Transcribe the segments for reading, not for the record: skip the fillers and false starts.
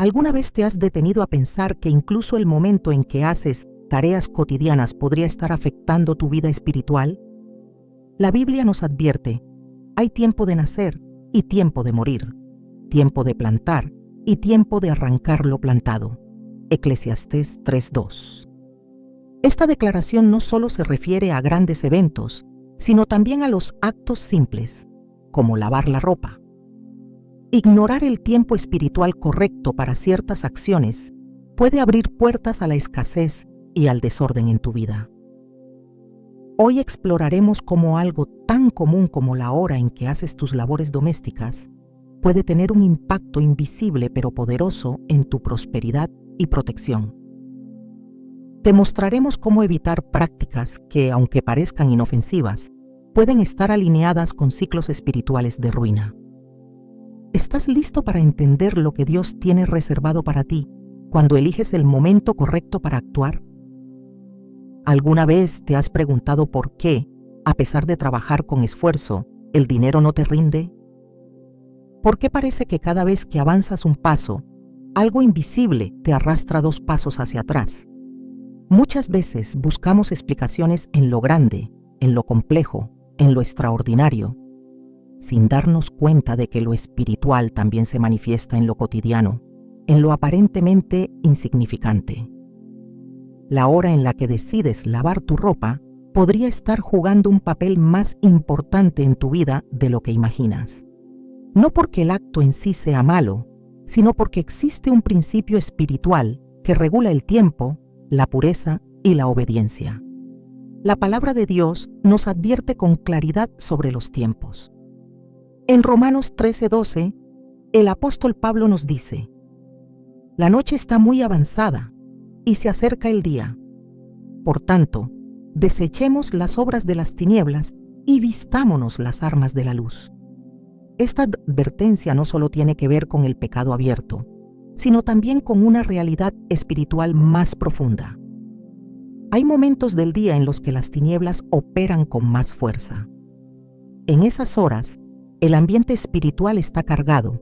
¿Alguna vez te has detenido a pensar que incluso el momento en que haces tareas cotidianas podría estar afectando tu vida espiritual? La Biblia nos advierte: hay tiempo de nacer y tiempo de morir, tiempo de plantar y tiempo de arrancar lo plantado. Eclesiastés 3:2. Esta declaración no solo se refiere a grandes eventos, sino también a los actos simples, como lavar la ropa. Ignorar el tiempo espiritual correcto para ciertas acciones puede abrir puertas a la escasez y al desorden en tu vida. Hoy exploraremos cómo algo tan común como la hora en que haces tus labores domésticas puede tener un impacto invisible pero poderoso en tu prosperidad y protección. Te mostraremos cómo evitar prácticas que, aunque parezcan inofensivas, pueden estar alineadas con ciclos espirituales de ruina. ¿Estás listo para entender lo que Dios tiene reservado para ti cuando eliges el momento correcto para actuar? ¿Alguna vez te has preguntado por qué, a pesar de trabajar con esfuerzo, el dinero no te rinde? ¿Por qué parece que cada vez que avanzas un paso, algo invisible te arrastra 2 pasos hacia atrás? Muchas veces buscamos explicaciones en lo grande, en lo complejo, en lo extraordinario, sin darnos cuenta de que lo espiritual también se manifiesta en lo cotidiano, en lo aparentemente insignificante. La hora en la que decides lavar tu ropa podría estar jugando un papel más importante en tu vida de lo que imaginas. No porque el acto en sí sea malo, sino porque existe un principio espiritual que regula el tiempo, la pureza y la obediencia. La palabra de Dios nos advierte con claridad sobre los tiempos. En Romanos 13:12, el apóstol Pablo nos dice: la noche está muy avanzada y se acerca el día. Por tanto, desechemos las obras de las tinieblas y vistámonos las armas de la luz. Esta advertencia no solo tiene que ver con el pecado abierto, sino también con una realidad espiritual más profunda. Hay momentos del día en los que las tinieblas operan con más fuerza. En esas horas, el ambiente espiritual está cargado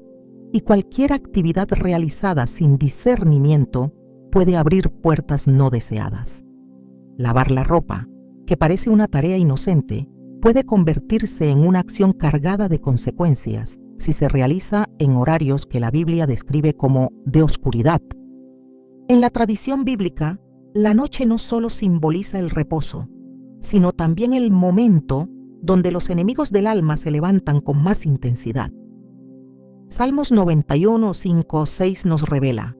y cualquier actividad realizada sin discernimiento puede abrir puertas no deseadas. Lavar la ropa, que parece una tarea inocente, puede convertirse en una acción cargada de consecuencias si se realiza en horarios que la Biblia describe como de oscuridad. En la tradición bíblica, la noche no solo simboliza el reposo, sino también el momento donde los enemigos del alma se levantan con más intensidad. Salmos 91, 5, 6 nos revela: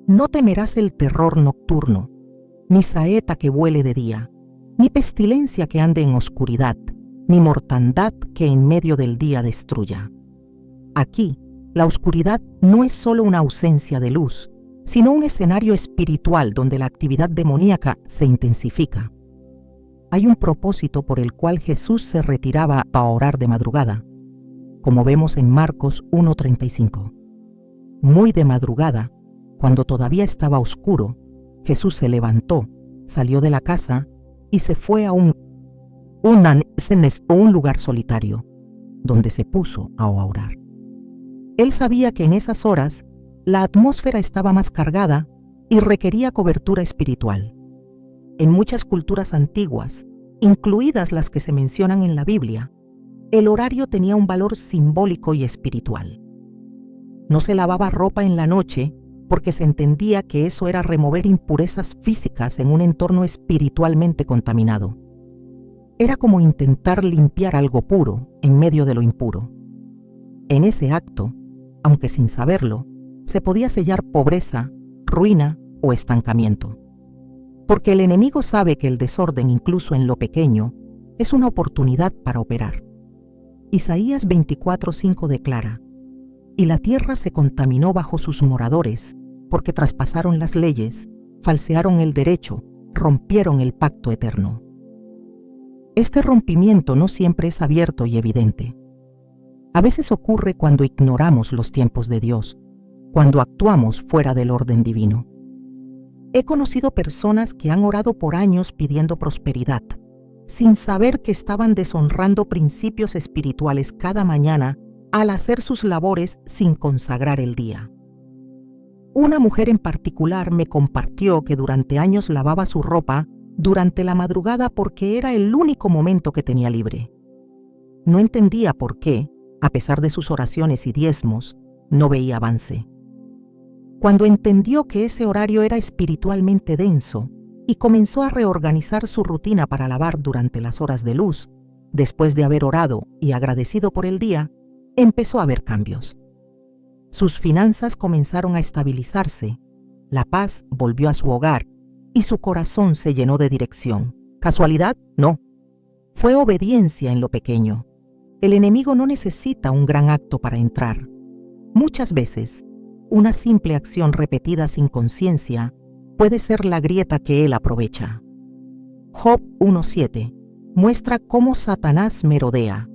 no temerás el terror nocturno, ni saeta que vuele de día, ni pestilencia que ande en oscuridad, ni mortandad que en medio del día destruya. Aquí, la oscuridad no es solo una ausencia de luz, sino un escenario espiritual donde la actividad demoníaca se intensifica. Hay un propósito por el cual Jesús se retiraba a orar de madrugada, como vemos en Marcos 1:35. Muy de madrugada, cuando todavía estaba oscuro, Jesús se levantó, salió de la casa y se fue a un lugar solitario, donde se puso a orar. Él sabía que en esas horas la atmósfera estaba más cargada y requería cobertura espiritual. En muchas culturas antiguas, incluidas las que se mencionan en la Biblia, el horario tenía un valor simbólico y espiritual. No se lavaba ropa en la noche porque se entendía que eso era remover impurezas físicas en un entorno espiritualmente contaminado. Era como intentar limpiar algo puro en medio de lo impuro. En ese acto, aunque sin saberlo, se podía sellar pobreza, ruina o estancamiento. Porque el enemigo sabe que el desorden, incluso en lo pequeño, es una oportunidad para operar. Isaías 24:5 declara: y la tierra se contaminó bajo sus moradores, porque traspasaron las leyes, falsearon el derecho, rompieron el pacto eterno. Este rompimiento no siempre es abierto y evidente. A veces ocurre cuando ignoramos los tiempos de Dios, cuando actuamos fuera del orden divino. He conocido personas que han orado por años pidiendo prosperidad, sin saber que estaban deshonrando principios espirituales cada mañana al hacer sus labores sin consagrar el día. Una mujer en particular me compartió que durante años lavaba su ropa durante la madrugada porque era el único momento que tenía libre. No entendía por qué, a pesar de sus oraciones y diezmos, no veía avance. Cuando entendió que ese horario era espiritualmente denso y comenzó a reorganizar su rutina para lavar durante las horas de luz, después de haber orado y agradecido por el día, empezó a ver cambios. Sus finanzas comenzaron a estabilizarse, la paz volvió a su hogar y su corazón se llenó de dirección. ¿Casualidad? No. Fue obediencia en lo pequeño. El enemigo no necesita un gran acto para entrar. Muchas veces, una simple acción repetida sin conciencia puede ser la grieta que él aprovecha. Job 1:7 muestra cómo Satanás merodea.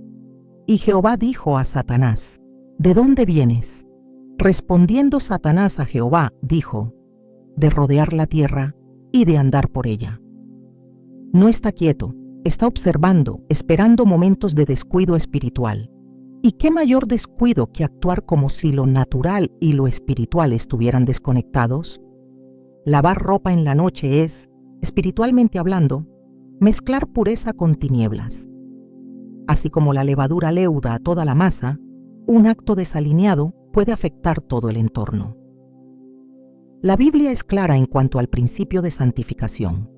Y Jehová dijo a Satanás, ¿de dónde vienes? Respondiendo Satanás a Jehová, dijo, de rodear la tierra y de andar por ella. No está quieto, está observando, esperando momentos de descuido espiritual. ¿Y qué mayor descuido que actuar como si lo natural y lo espiritual estuvieran desconectados? Lavar ropa en la noche es, espiritualmente hablando, mezclar pureza con tinieblas. Así como la levadura leuda a toda la masa, un acto desalineado puede afectar todo el entorno. La Biblia es clara en cuanto al principio de santificación.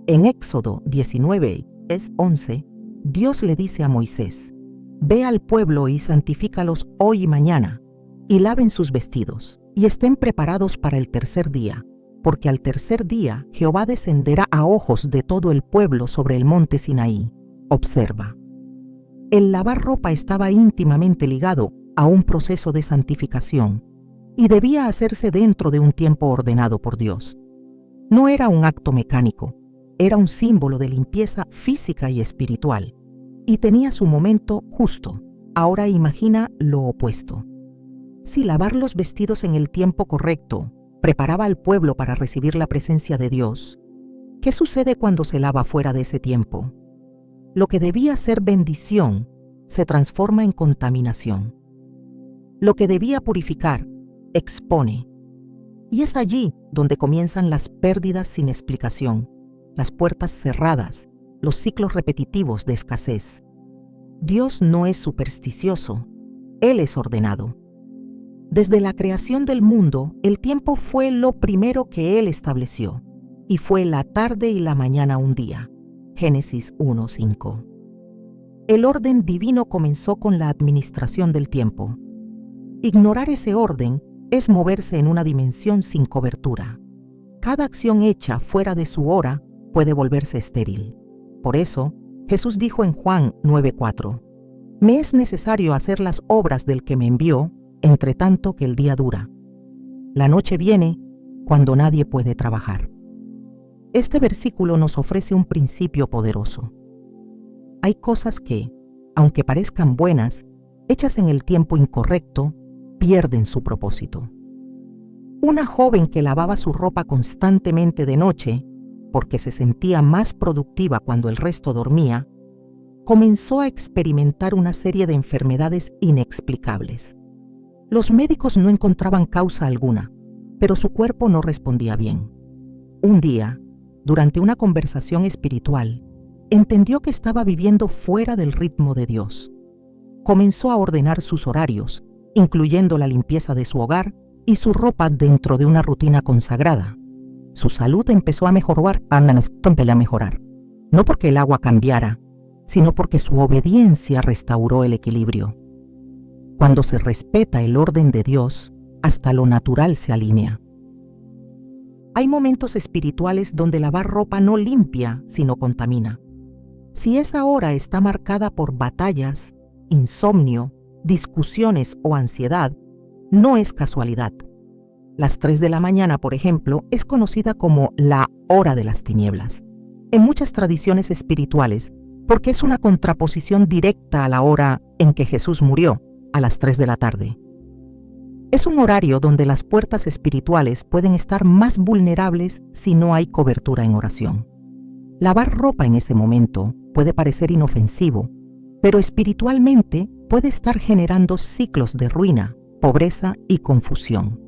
En Éxodo 19:11, Dios le dice a Moisés, «Ve al pueblo y santifícalos hoy y mañana, y laven sus vestidos, y estén preparados para el tercer día, porque al tercer día Jehová descenderá a ojos de todo el pueblo sobre el monte Sinaí». Observa. El lavar ropa estaba íntimamente ligado a un proceso de santificación y debía hacerse dentro de un tiempo ordenado por Dios. No era un acto mecánico, era un símbolo de limpieza física y espiritual, y tenía su momento justo. Ahora imagina lo opuesto. Si lavar los vestidos en el tiempo correcto preparaba al pueblo para recibir la presencia de Dios, ¿qué sucede cuando se lava fuera de ese tiempo? Lo que debía ser bendición se transforma en contaminación. Lo que debía purificar, expone. Y es allí donde comienzan las pérdidas sin explicación, las puertas cerradas, los ciclos repetitivos de escasez. Dios no es supersticioso, Él es ordenado. Desde la creación del mundo, el tiempo fue lo primero que Él estableció, y fue la tarde y la mañana un día. Génesis 1:5. El orden divino comenzó con la administración del tiempo. Ignorar ese orden es moverse en una dimensión sin cobertura. Cada acción hecha fuera de su hora puede volverse estéril. Por eso, Jesús dijo en Juan 9:4, «Me es necesario hacer las obras del que me envió, entre tanto que el día dura. La noche viene cuando nadie puede trabajar». Este versículo nos ofrece un principio poderoso. Hay cosas que, aunque parezcan buenas, hechas en el tiempo incorrecto, pierden su propósito. Una joven que lavaba su ropa constantemente de noche, porque se sentía más productiva cuando el resto dormía, comenzó a experimentar una serie de enfermedades inexplicables. Los médicos no encontraban causa alguna, pero su cuerpo no respondía bien. Un día, durante una conversación espiritual, entendió que estaba viviendo fuera del ritmo de Dios. Comenzó a ordenar sus horarios, incluyendo la limpieza de su hogar y su ropa dentro de una rutina consagrada. Su salud empezó a mejorar, no porque el agua cambiara, sino porque su obediencia restauró el equilibrio. Cuando se respeta el orden de Dios, hasta lo natural se alinea. Hay momentos espirituales donde lavar ropa no limpia, sino contamina. Si esa hora está marcada por batallas, insomnio, discusiones o ansiedad, no es casualidad. Las 3 de la mañana, por ejemplo, es conocida como la hora de las tinieblas en muchas tradiciones espirituales, porque es una contraposición directa a la hora en que Jesús murió, a las 3 de la tarde. Es un horario donde las puertas espirituales pueden estar más vulnerables si no hay cobertura en oración. Lavar ropa en ese momento puede parecer inofensivo, pero espiritualmente puede estar generando ciclos de ruina, pobreza y confusión.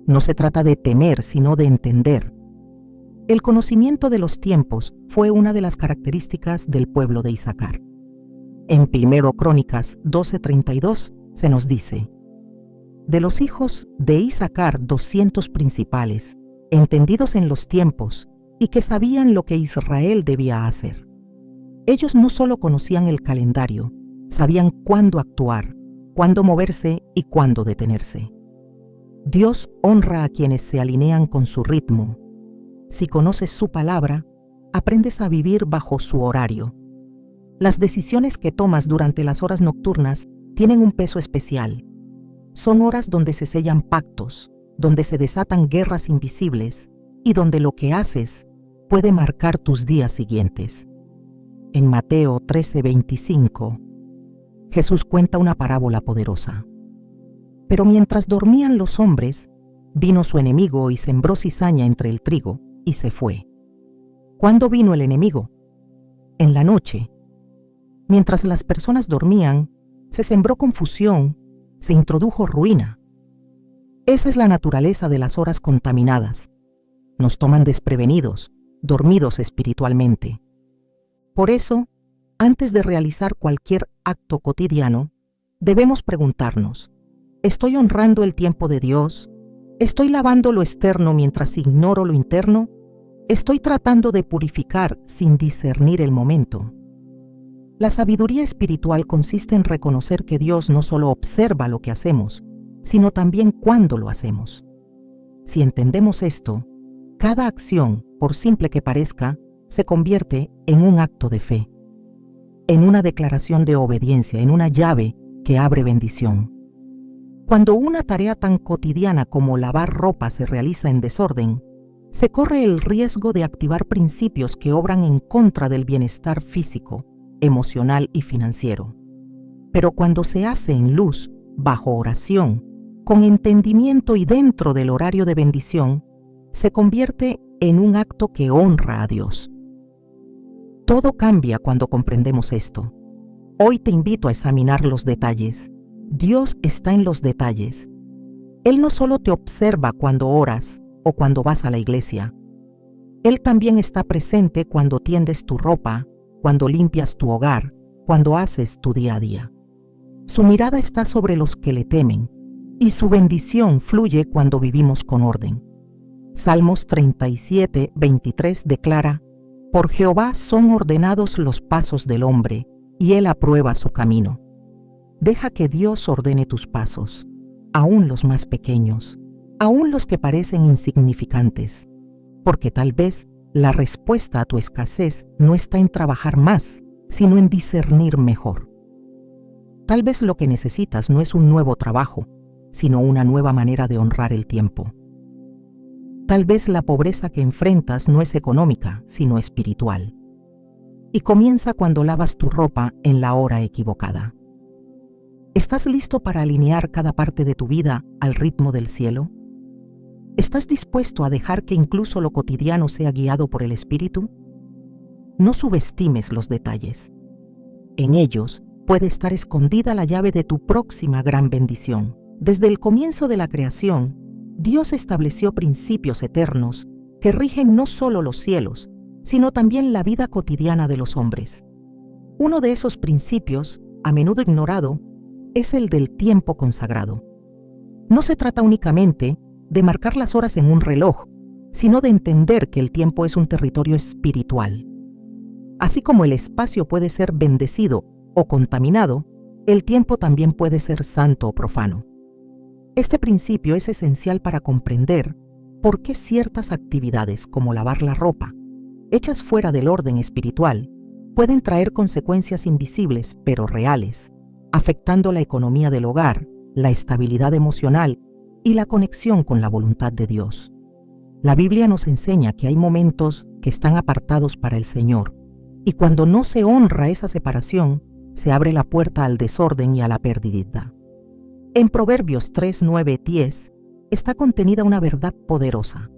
No se trata de temer, sino de entender. El conocimiento de los tiempos fue una de las características del pueblo de Isaacar. En 1 Crónicas 12:32 se nos dice: de los hijos de Isaacar 200 principales, entendidos en los tiempos y que sabían lo que Israel debía hacer. Ellos no solo conocían el calendario, sabían cuándo actuar, cuándo moverse y cuándo detenerse. Dios honra a quienes se alinean con su ritmo. Si conoces su palabra, aprendes a vivir bajo su horario. Las decisiones que tomas durante las horas nocturnas tienen un peso especial. Son horas donde se sellan pactos, donde se desatan guerras invisibles y donde lo que haces puede marcar tus días siguientes. En Mateo 13:25, Jesús cuenta una parábola poderosa. Pero mientras dormían los hombres, vino su enemigo y sembró cizaña entre el trigo y se fue. ¿Cuándo vino el enemigo? En la noche. Mientras las personas dormían, se sembró confusión, se introdujo ruina. Esa es la naturaleza de las horas contaminadas. Nos toman desprevenidos, dormidos espiritualmente. Por eso, antes de realizar cualquier acto cotidiano, debemos preguntarnos: ¿estoy honrando el tiempo de Dios? ¿Estoy lavando lo externo mientras ignoro lo interno? ¿Estoy tratando de purificar sin discernir el momento? La sabiduría espiritual consiste en reconocer que Dios no solo observa lo que hacemos, sino también cuándo lo hacemos. Si entendemos esto, cada acción, por simple que parezca, se convierte en un acto de fe, en una declaración de obediencia, en una llave que abre bendición. Cuando una tarea tan cotidiana como lavar ropa se realiza en desorden, se corre el riesgo de activar principios que obran en contra del bienestar físico, emocional y financiero. Pero cuando se hace en luz, bajo oración, con entendimiento y dentro del horario de bendición, se convierte en un acto que honra a Dios. Todo cambia cuando comprendemos esto. Hoy te invito a examinar los detalles. Dios está en los detalles. Él no solo te observa cuando oras o cuando vas a la iglesia. Él también está presente cuando tiendes tu ropa, cuando limpias tu hogar, cuando haces tu día a día. Su mirada está sobre los que le temen, y su bendición fluye cuando vivimos con orden. Salmos 37:23 declara: por Jehová son ordenados los pasos del hombre, y él aprueba su camino. Deja que Dios ordene tus pasos, aún los más pequeños, aún los que parecen insignificantes, porque tal vez la respuesta a tu escasez no está en trabajar más, sino en discernir mejor. Tal vez lo que necesitas no es un nuevo trabajo, sino una nueva manera de honrar el tiempo. Tal vez la pobreza que enfrentas no es económica, sino espiritual. Y comienza cuando lavas tu ropa en la hora equivocada. ¿Estás listo para alinear cada parte de tu vida al ritmo del cielo? ¿Estás dispuesto a dejar que incluso lo cotidiano sea guiado por el Espíritu? No subestimes los detalles. En ellos puede estar escondida la llave de tu próxima gran bendición. Desde el comienzo de la creación, Dios estableció principios eternos que rigen no solo los cielos, sino también la vida cotidiana de los hombres. Uno de esos principios, a menudo ignorado, es el del tiempo consagrado. No se trata únicamente de marcar las horas en un reloj, sino de entender que el tiempo es un territorio espiritual. Así como el espacio puede ser bendecido o contaminado, el tiempo también puede ser santo o profano. Este principio es esencial para comprender por qué ciertas actividades, como lavar la ropa, hechas fuera del orden espiritual, pueden traer consecuencias invisibles pero reales, afectando la economía del hogar, la estabilidad emocional y la conexión con la voluntad de Dios. La Biblia nos enseña que hay momentos que están apartados para el Señor, y cuando no se honra esa separación, se abre la puerta al desorden y a la pérdida. En Proverbios 3, 9, 10 está contenida una verdad poderosa.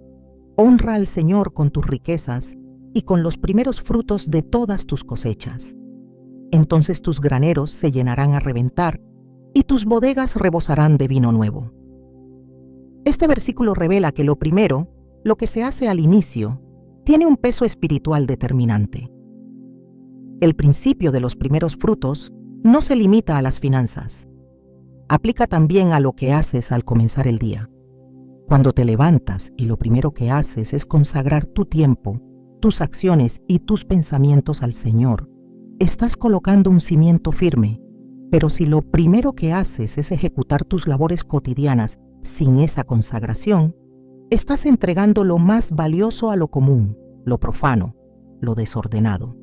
Honra al Señor con tus riquezas y con los primeros frutos de todas tus cosechas. Entonces tus graneros se llenarán a reventar y tus bodegas rebosarán de vino nuevo. Este versículo revela que lo primero, lo que se hace al inicio, tiene un peso espiritual determinante. El principio de los primeros frutos no se limita a las finanzas. Aplica también a lo que haces al comenzar el día. Cuando te levantas y lo primero que haces es consagrar tu tiempo, tus acciones y tus pensamientos al Señor, estás colocando un cimiento firme. Pero si lo primero que haces es ejecutar tus labores cotidianas sin esa consagración, estás entregando lo más valioso a lo común, lo profano, lo desordenado.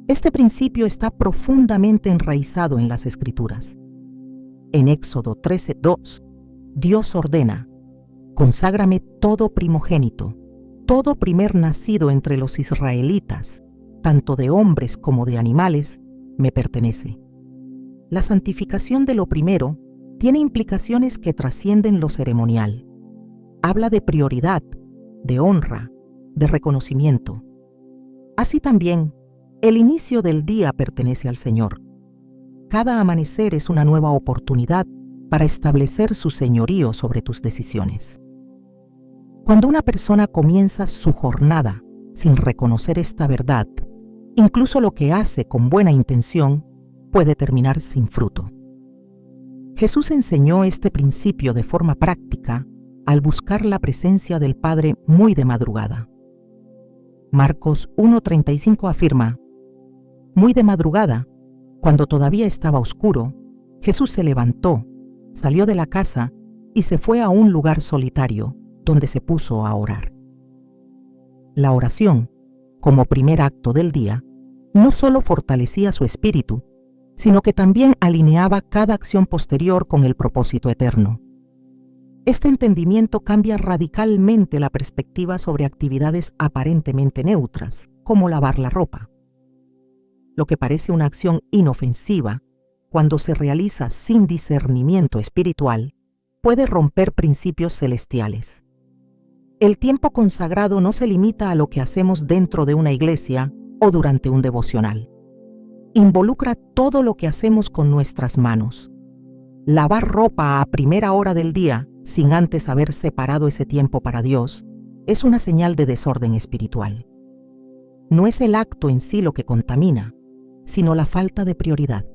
Este principio está profundamente enraizado en las Escrituras. En Éxodo 13:2, Dios ordena: conságrame todo primogénito, todo primer nacido entre los israelitas, tanto de hombres como de animales, me pertenece. La santificación de lo primero tiene implicaciones que trascienden lo ceremonial. Habla de prioridad, de honra, de reconocimiento. Así también, el inicio del día pertenece al Señor. Cada amanecer es una nueva oportunidad para establecer su señorío sobre tus decisiones. Cuando una persona comienza su jornada sin reconocer esta verdad, incluso lo que hace con buena intención puede terminar sin fruto. Jesús enseñó este principio de forma práctica al buscar la presencia del Padre muy de madrugada. Marcos 1:35 afirma: muy de madrugada, cuando todavía estaba oscuro, Jesús se levantó, salió de la casa y se fue a un lugar solitario, donde se puso a orar. La oración, como primer acto del día, no solo fortalecía su espíritu, sino que también alineaba cada acción posterior con el propósito eterno. Este entendimiento cambia radicalmente la perspectiva sobre actividades aparentemente neutras, como lavar la ropa. Lo que parece una acción inofensiva, cuando se realiza sin discernimiento espiritual, puede romper principios celestiales. El tiempo consagrado no se limita a lo que hacemos dentro de una iglesia o durante un devocional. Involucra todo lo que hacemos con nuestras manos. Lavar ropa a primera hora del día, sin antes haber separado ese tiempo para Dios, es una señal de desorden espiritual. No es el acto en sí lo que contamina, sino la falta de prioridad.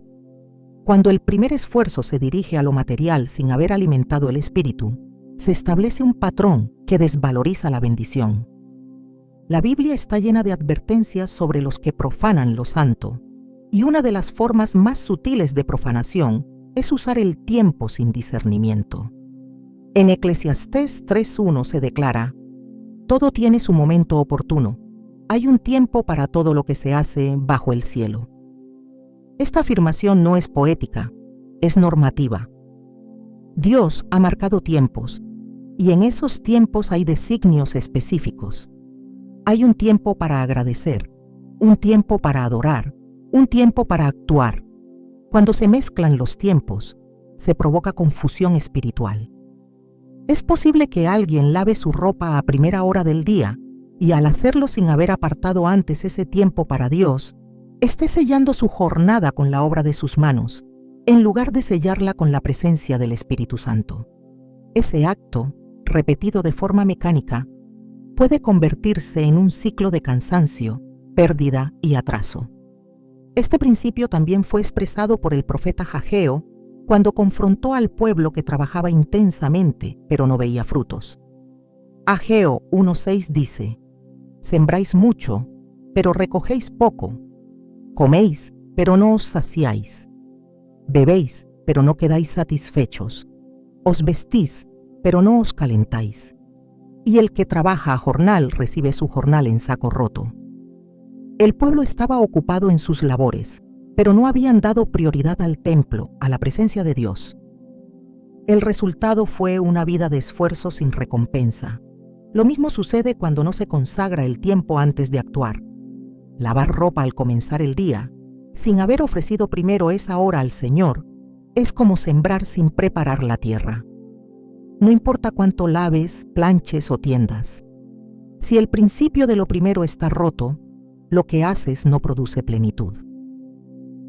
Cuando el primer esfuerzo se dirige a lo material sin haber alimentado el espíritu, se establece un patrón que desvaloriza la bendición. La Biblia está llena de advertencias sobre los que profanan lo santo, y una de las formas más sutiles de profanación es usar el tiempo sin discernimiento. En Eclesiastés 3:1 se declara: todo tiene su momento oportuno, hay un tiempo para todo lo que se hace bajo el cielo. Esta afirmación no es poética, es normativa. Dios ha marcado tiempos, y en esos tiempos hay designios específicos. Hay un tiempo para agradecer, un tiempo para adorar, un tiempo para actuar. Cuando se mezclan los tiempos, se provoca confusión espiritual. Es posible que alguien lave su ropa a primera hora del día y al hacerlo sin haber apartado antes ese tiempo para Dios, esté sellando su jornada con la obra de sus manos, en lugar de sellarla con la presencia del Espíritu Santo. Ese acto, repetido de forma mecánica, puede convertirse en un ciclo de cansancio, pérdida y atraso. Este principio también fue expresado por el profeta Ageo cuando confrontó al pueblo que trabajaba intensamente, pero no veía frutos. Ageo 1:6 dice: sembráis mucho, pero recogéis poco. Coméis, pero no os saciáis. Bebéis, pero no quedáis satisfechos. Os vestís, pero no os calentáis. Y el que trabaja a jornal recibe su jornal en saco roto. El pueblo estaba ocupado en sus labores, pero no habían dado prioridad al templo, a la presencia de Dios. El resultado fue una vida de esfuerzo sin recompensa. Lo mismo sucede cuando no se consagra el tiempo antes de actuar. Lavar ropa al comenzar el día, sin haber ofrecido primero esa hora al Señor, es como sembrar sin preparar la tierra. No importa cuánto laves, planches o tiendas. Si el principio de lo primero está roto, lo que haces no produce plenitud.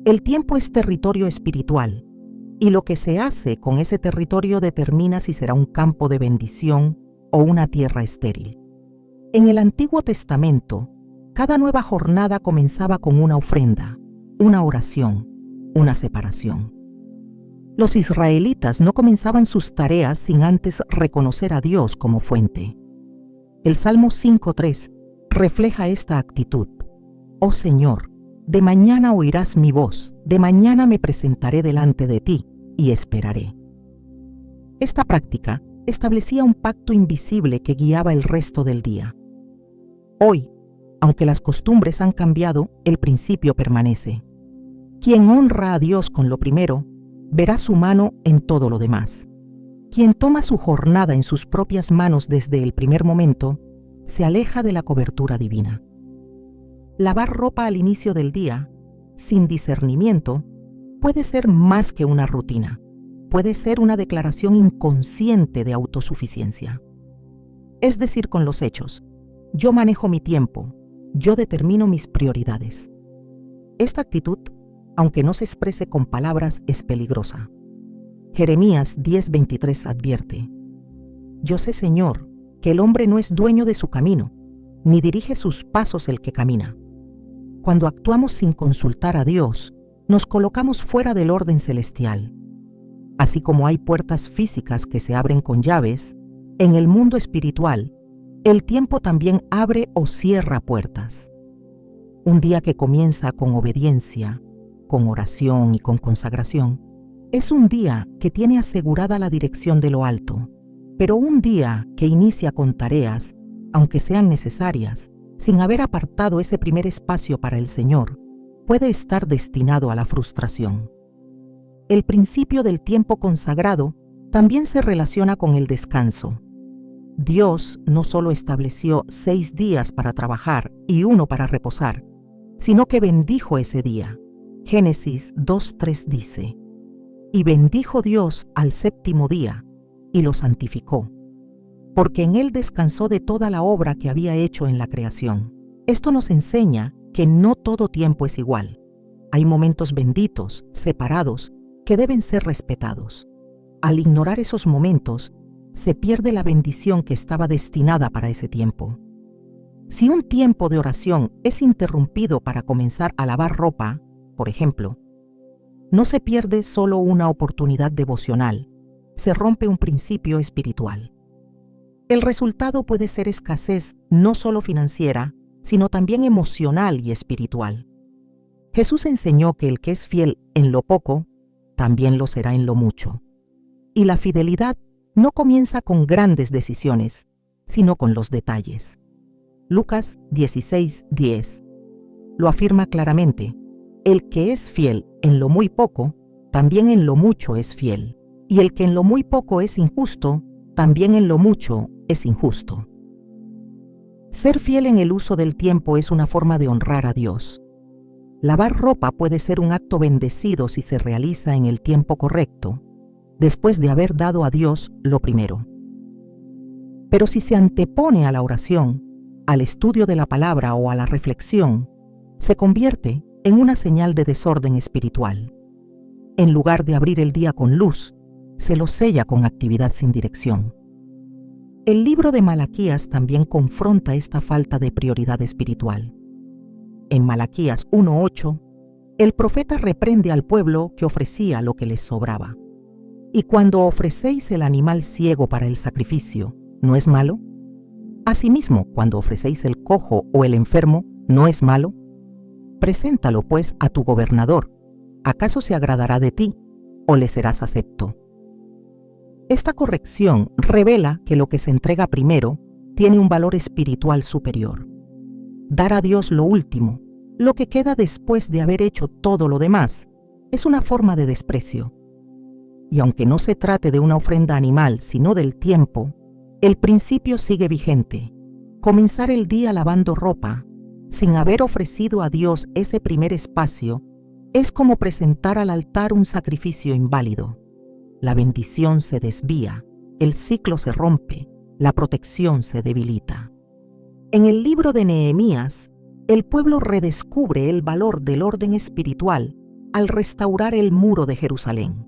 El tiempo es territorio espiritual, y lo que se hace con ese territorio determina si será un campo de bendición o una tierra estéril. En el Antiguo Testamento, cada nueva jornada comenzaba con una ofrenda, una oración, una separación. Los israelitas no comenzaban sus tareas sin antes reconocer a Dios como fuente. El Salmo 5:3 refleja esta actitud. Oh Señor, de mañana oirás mi voz, de mañana me presentaré delante de ti y esperaré. Esta práctica establecía un pacto invisible que guiaba el resto del día. Hoy, aunque las costumbres han cambiado, el principio permanece. Quien honra a Dios con lo primero, verá su mano en todo lo demás. Quien toma su jornada en sus propias manos desde el primer momento, se aleja de la cobertura divina. Lavar ropa al inicio del día, sin discernimiento, puede ser más que una rutina. Puede ser una declaración inconsciente de autosuficiencia. Es decir, con los hechos, yo manejo mi tiempo, yo determino mis prioridades. Esta actitud, aunque no se exprese con palabras, es peligrosa. Jeremías 10:23 advierte: Yo sé, Señor, que el hombre no es dueño de su camino, ni dirige sus pasos el que camina. Cuando actuamos sin consultar a Dios, nos colocamos fuera del orden celestial. Así como hay puertas físicas que se abren con llaves, en el mundo espiritual, el tiempo también abre o cierra puertas. Un día que comienza con obediencia, con oración y con consagración, es un día que tiene asegurada la dirección de lo alto, pero un día que inicia con tareas, aunque sean necesarias, sin haber apartado ese primer espacio para el Señor, puede estar destinado a la frustración. El principio del tiempo consagrado también se relaciona con el descanso. Dios no solo estableció 6 días para trabajar y 1 para reposar, sino que bendijo ese día. Génesis 2:3 dice: Y bendijo Dios al 7º día, y lo santificó, porque en él descansó de toda la obra que había hecho en la creación. Esto nos enseña que no todo tiempo es igual. Hay momentos benditos, separados, que deben ser respetados. Al ignorar esos momentos, se pierde la bendición que estaba destinada para ese tiempo. Si un tiempo de oración es interrumpido para comenzar a lavar ropa, por ejemplo, no se pierde solo una oportunidad devocional, se rompe un principio espiritual. El resultado puede ser escasez no solo financiera, sino también emocional y espiritual. Jesús enseñó que el que es fiel en lo poco, también lo será en lo mucho. Y la fidelidad no comienza con grandes decisiones, sino con los detalles. Lucas 16:10 lo afirma claramente: el que es fiel en lo muy poco, también en lo mucho es fiel. Y el que en lo muy poco es injusto, también en lo mucho es injusto. Ser fiel en el uso del tiempo es una forma de honrar a Dios. Lavar ropa puede ser un acto bendecido si se realiza en el tiempo correcto, después de haber dado a Dios lo primero. Pero si se antepone a la oración, al estudio de la palabra o a la reflexión, se convierte en una señal de desorden espiritual. En lugar de abrir el día con luz, se lo sella con actividad sin dirección. El libro de Malaquías también confronta esta falta de prioridad espiritual. En Malaquías 1:8, el profeta reprende al pueblo que ofrecía lo que les sobraba. Y cuando ofrecéis el animal ciego para el sacrificio, ¿no es malo? Asimismo, cuando ofrecéis el cojo o el enfermo, ¿no es malo? Preséntalo, pues, a tu gobernador. ¿Acaso se agradará de ti, o le serás acepto? Esta corrección revela que lo que se entrega primero tiene un valor espiritual superior. Dar a Dios lo último, lo que queda después de haber hecho todo lo demás, es una forma de desprecio. Y aunque no se trate de una ofrenda animal, sino del tiempo, el principio sigue vigente. Comenzar el día lavando ropa, sin haber ofrecido a Dios ese primer espacio, es como presentar al altar un sacrificio inválido. La bendición se desvía, el ciclo se rompe, la protección se debilita. En el libro de Nehemías, el pueblo redescubre el valor del orden espiritual al restaurar el muro de Jerusalén.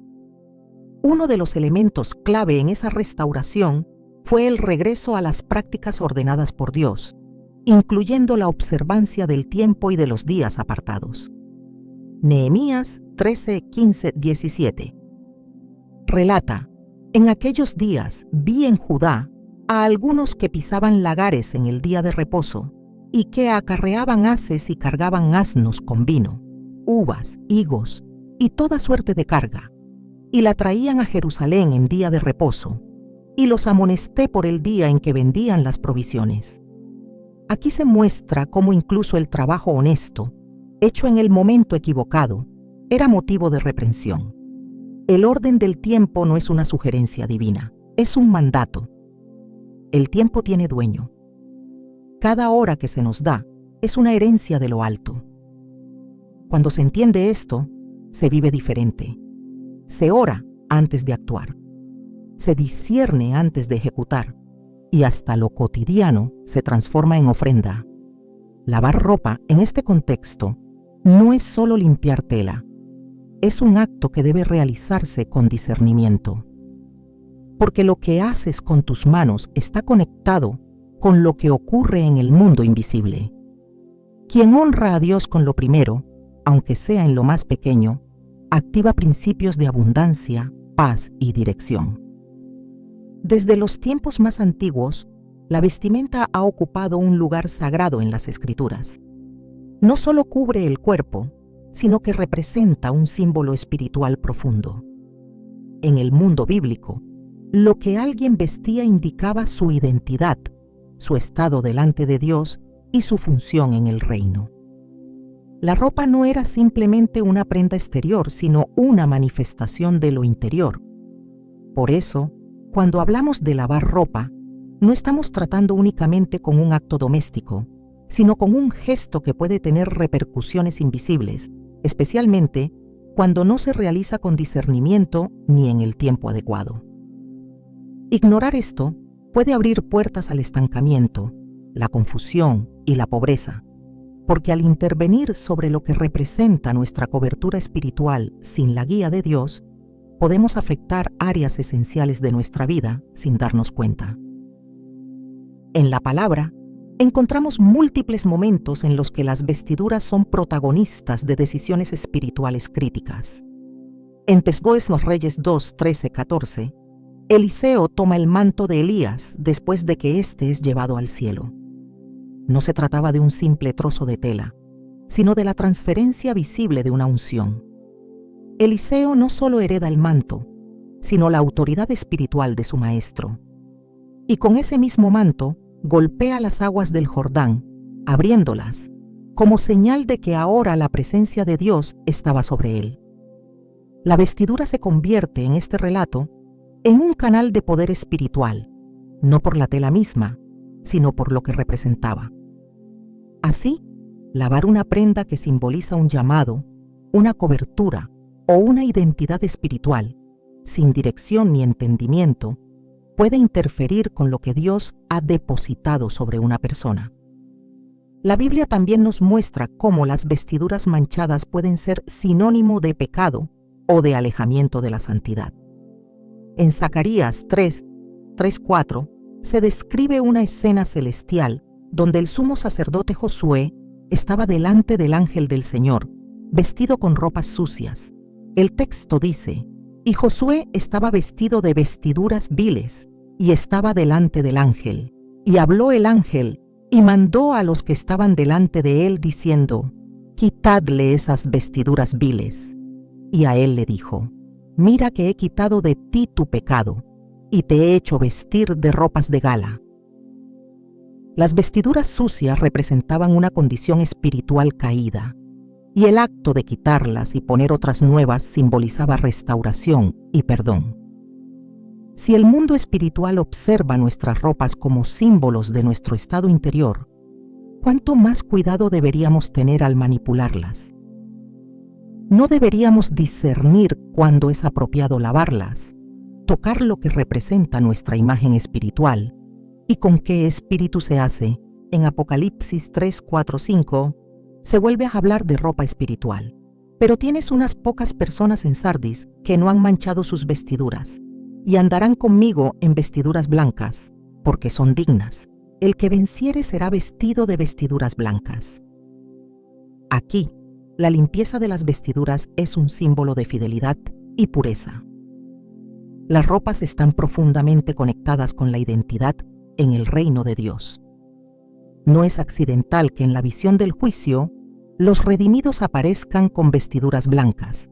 Uno de los elementos clave en esa restauración fue el regreso a las prácticas ordenadas por Dios, incluyendo la observancia del tiempo y de los días apartados. Nehemías 13, 15, 17. Relata: en aquellos días vi en Judá a algunos que pisaban lagares en el día de reposo y que acarreaban haces y cargaban asnos con vino, uvas, higos y toda suerte de carga, y la traían a Jerusalén en día de reposo, y los amonesté por el día en que vendían las provisiones. Aquí se muestra cómo incluso el trabajo honesto, hecho en el momento equivocado, era motivo de reprensión. El orden del tiempo no es una sugerencia divina, es un mandato. El tiempo tiene dueño. Cada hora que se nos da es una herencia de lo alto. Cuando se entiende esto, se vive diferente. Se ora antes de actuar. Se discierne antes de ejecutar. Y hasta lo cotidiano se transforma en ofrenda. Lavar ropa, en este contexto, no es solo limpiar tela. Es un acto que debe realizarse con discernimiento. Porque lo que haces con tus manos está conectado con lo que ocurre en el mundo invisible. Quien honra a Dios con lo primero, aunque sea en lo más pequeño, activa principios de abundancia, paz y dirección. Desde los tiempos más antiguos, la vestimenta ha ocupado un lugar sagrado en las Escrituras. No solo cubre el cuerpo, sino que representa un símbolo espiritual profundo. En el mundo bíblico, lo que alguien vestía indicaba su identidad, su estado delante de Dios y su función en el reino. La ropa no era simplemente una prenda exterior, sino una manifestación de lo interior. Por eso, cuando hablamos de lavar ropa, no estamos tratando únicamente con un acto doméstico, sino con un gesto que puede tener repercusiones invisibles, especialmente cuando no se realiza con discernimiento ni en el tiempo adecuado. Ignorar esto puede abrir puertas al estancamiento, la confusión y la pobreza, porque al intervenir sobre lo que representa nuestra cobertura espiritual sin la guía de Dios, podemos afectar áreas esenciales de nuestra vida sin darnos cuenta. En la palabra, encontramos múltiples momentos en los que las vestiduras son protagonistas de decisiones espirituales críticas. En Tesgoes los Reyes 2, 13, 14, Eliseo toma el manto de Elías después de que éste es llevado al cielo. No se trataba de un simple trozo de tela, sino de la transferencia visible de una unción. Eliseo no solo hereda el manto, sino la autoridad espiritual de su maestro. Y con ese mismo manto, golpea las aguas del Jordán, abriéndolas, como señal de que ahora la presencia de Dios estaba sobre él. La vestidura se convierte en este relato en un canal de poder espiritual, no por la tela misma, sino por lo que representaba. Así, lavar una prenda que simboliza un llamado, una cobertura o una identidad espiritual, sin dirección ni entendimiento, puede interferir con lo que Dios ha depositado sobre una persona. La Biblia también nos muestra cómo las vestiduras manchadas pueden ser sinónimo de pecado o de alejamiento de la santidad. En Zacarías 3:4 se describe una escena celestial donde el sumo sacerdote Josué estaba delante del ángel del Señor, vestido con ropas sucias. El texto dice: y Josué estaba vestido de vestiduras viles, y estaba delante del ángel. Y habló el ángel, y mandó a los que estaban delante de él, diciendo: quitadle esas vestiduras viles. Y a él le dijo: mira que he quitado de ti tu pecado, y te he hecho vestir de ropas de gala. Las vestiduras sucias representaban una condición espiritual caída, y el acto de quitarlas y poner otras nuevas simbolizaba restauración y perdón. Si el mundo espiritual observa nuestras ropas como símbolos de nuestro estado interior, ¿cuánto más cuidado deberíamos tener al manipularlas? No deberíamos discernir cuándo es apropiado lavarlas, tocar lo que representa nuestra imagen espiritual y con qué espíritu se hace. En Apocalipsis 3, 4, 5 se vuelve a hablar de ropa espiritual. Pero tienes unas pocas personas en Sardis que no han manchado sus vestiduras, y andarán conmigo en vestiduras blancas, porque son dignas. El que venciere será vestido de vestiduras blancas. Aquí, la limpieza de las vestiduras es un símbolo de fidelidad y pureza. Las ropas están profundamente conectadas con la identidad en el reino de Dios. No es accidental que en la visión del juicio, los redimidos aparezcan con vestiduras blancas.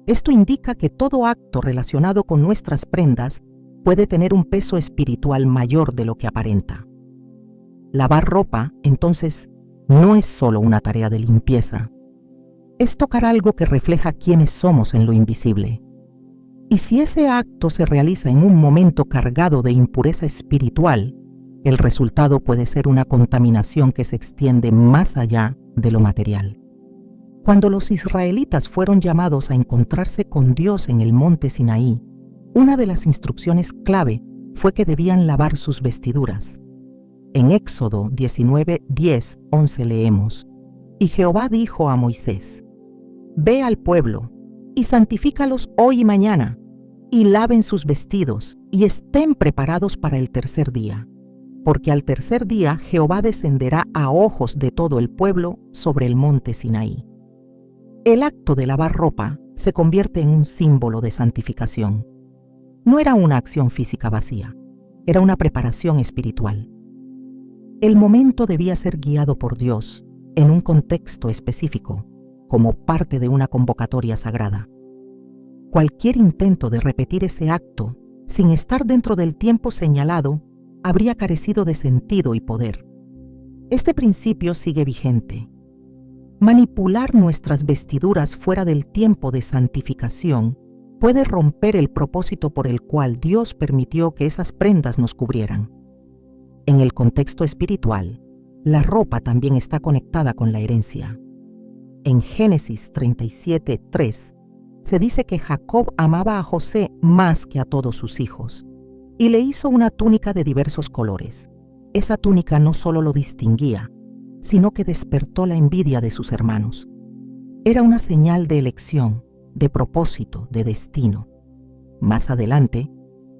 Esto indica que todo acto relacionado con nuestras prendas puede tener un peso espiritual mayor de lo que aparenta. Lavar ropa, entonces, no es solo una tarea de limpieza. Es tocar algo que refleja quiénes somos en lo invisible. Y si ese acto se realiza en un momento cargado de impureza espiritual, el resultado puede ser una contaminación que se extiende más allá de lo material. Cuando los israelitas fueron llamados a encontrarse con Dios en el monte Sinaí, una de las instrucciones clave fue que debían lavar sus vestiduras. En Éxodo 19, 10, 11 leemos: Y Jehová dijo a Moisés: Ve al pueblo y santifícalos hoy y mañana, y laven sus vestidos y estén preparados para el tercer día, porque al tercer día Jehová descenderá a ojos de todo el pueblo sobre el monte Sinaí. El acto de lavar ropa se convierte en un símbolo de santificación. No era una acción física vacía, era una preparación espiritual. El momento debía ser guiado por Dios en un contexto específico, como parte de una convocatoria sagrada. Cualquier intento de repetir ese acto sin estar dentro del tiempo señalado habría carecido de sentido y poder. Este principio sigue vigente. Manipular nuestras vestiduras fuera del tiempo de santificación puede romper el propósito por el cual Dios permitió que esas prendas nos cubrieran. En el contexto espiritual, la ropa también está conectada con la herencia. En Génesis 37, 3, se dice que Jacob amaba a José más que a todos sus hijos, y le hizo una túnica de diversos colores. Esa túnica no solo lo distinguía, sino que despertó la envidia de sus hermanos. Era una señal de elección, de propósito, de destino. Más adelante,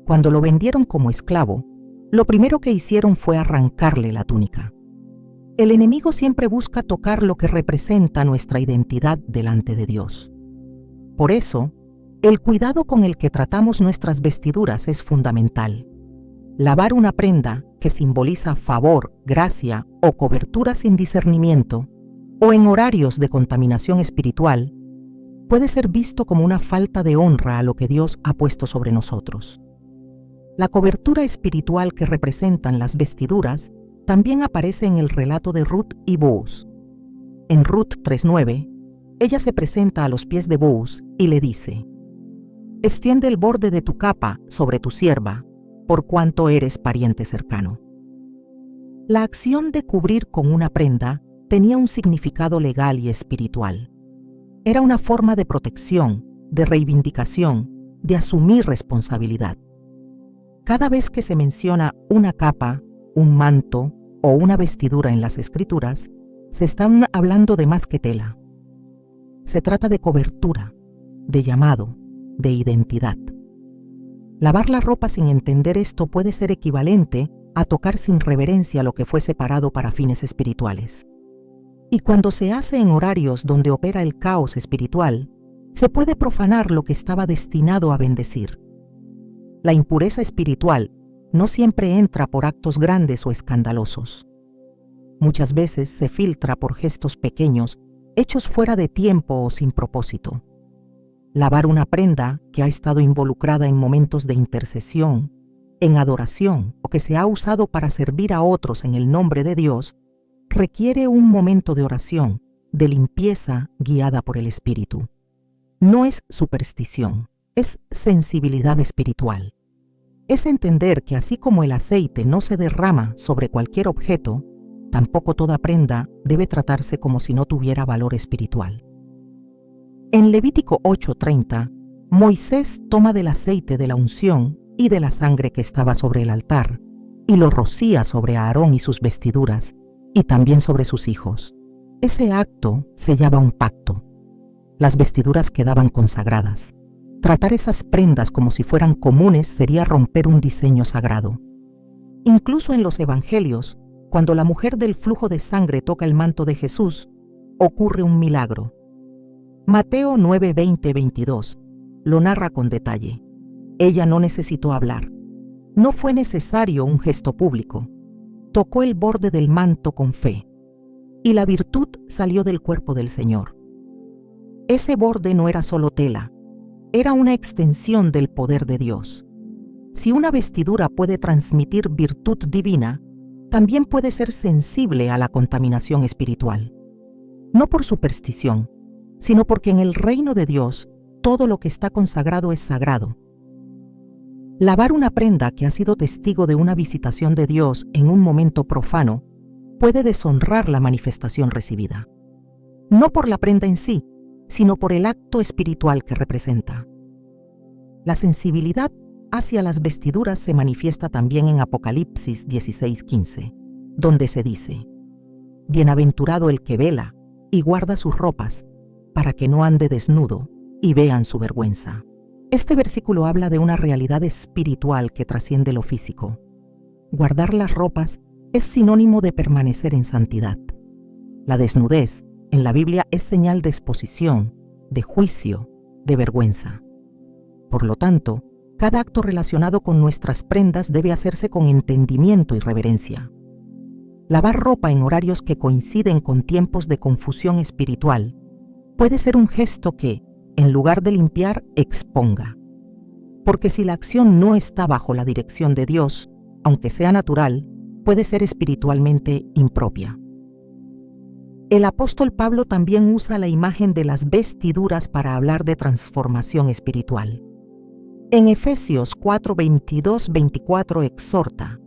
cuando lo vendieron como esclavo, lo primero que hicieron fue arrancarle la túnica. El enemigo siempre busca tocar lo que representa nuestra identidad delante de Dios. Por eso, el cuidado con el que tratamos nuestras vestiduras es fundamental. Lavar una prenda que simboliza favor, gracia o cobertura sin discernimiento, o en horarios de contaminación espiritual, puede ser visto como una falta de honra a lo que Dios ha puesto sobre nosotros. La cobertura espiritual que representan las vestiduras también aparece en el relato de Ruth y Boaz. En Ruth 3:9, ella se presenta a los pies de Boaz y le dice: «Extiende el borde de tu capa sobre tu sierva, por cuanto eres pariente cercano». La acción de cubrir con una prenda tenía un significado legal y espiritual. Era una forma de protección, de reivindicación, de asumir responsabilidad. Cada vez que se menciona una capa, un manto o una vestidura en las Escrituras, se están hablando de más que tela. Se trata de cobertura, de llamado, de identidad. Lavar la ropa sin entender esto puede ser equivalente a tocar sin reverencia lo que fue separado para fines espirituales. Y cuando se hace en horarios donde opera el caos espiritual, se puede profanar lo que estaba destinado a bendecir. La impureza espiritual no siempre entra por actos grandes o escandalosos. Muchas veces se filtra por gestos pequeños, hechos fuera de tiempo o sin propósito. Lavar una prenda que ha estado involucrada en momentos de intercesión, en adoración o que se ha usado para servir a otros en el nombre de Dios, requiere un momento de oración, de limpieza guiada por el Espíritu. No es superstición, es sensibilidad espiritual. Es entender que así como el aceite no se derrama sobre cualquier objeto, tampoco toda prenda debe tratarse como si no tuviera valor espiritual. En Levítico 8:30, Moisés toma del aceite de la unción y de la sangre que estaba sobre el altar, y lo rocía sobre Aarón y sus vestiduras, y también sobre sus hijos. Ese acto sellaba un pacto. las vestiduras quedaban consagradas. Tratar esas prendas como si fueran comunes sería romper un diseño sagrado. Incluso en los evangelios, cuando la mujer del flujo de sangre toca el manto de Jesús, ocurre un milagro. Mateo 9, 20, 22 lo narra con detalle. Ella no necesitó hablar. No fue necesario un gesto público. Tocó el borde del manto con fe, y la virtud salió del cuerpo del Señor. Ese borde no era solo tela, era una extensión del poder de Dios. Si una vestidura puede transmitir virtud divina, también puede ser sensible a la contaminación espiritual. No por superstición, sino porque en el reino de Dios todo lo que está consagrado es sagrado. Lavar una prenda que ha sido testigo de una visitación de Dios en un momento profano puede deshonrar la manifestación recibida. No por la prenda en sí, sino por el acto espiritual que representa. La sensibilidad hacia las vestiduras se manifiesta también en Apocalipsis 16:15, donde se dice: Bienaventurado el que vela y guarda sus ropas, para que no ande desnudo y vean su vergüenza. Este versículo habla de una realidad espiritual que trasciende lo físico. Guardar las ropas es sinónimo de permanecer en santidad. La desnudez en la Biblia es señal de exposición, de juicio, de vergüenza. Por lo tanto, cada acto relacionado con nuestras prendas debe hacerse con entendimiento y reverencia. Lavar ropa en horarios que coinciden con tiempos de confusión espiritual puede ser un gesto que, en lugar de limpiar, exponga. Porque si la acción no está bajo la dirección de Dios, aunque sea natural, puede ser espiritualmente impropia. El apóstol Pablo también usa la imagen de las vestiduras para hablar de transformación espiritual. En Efesios 4, 22, 24 exhorta: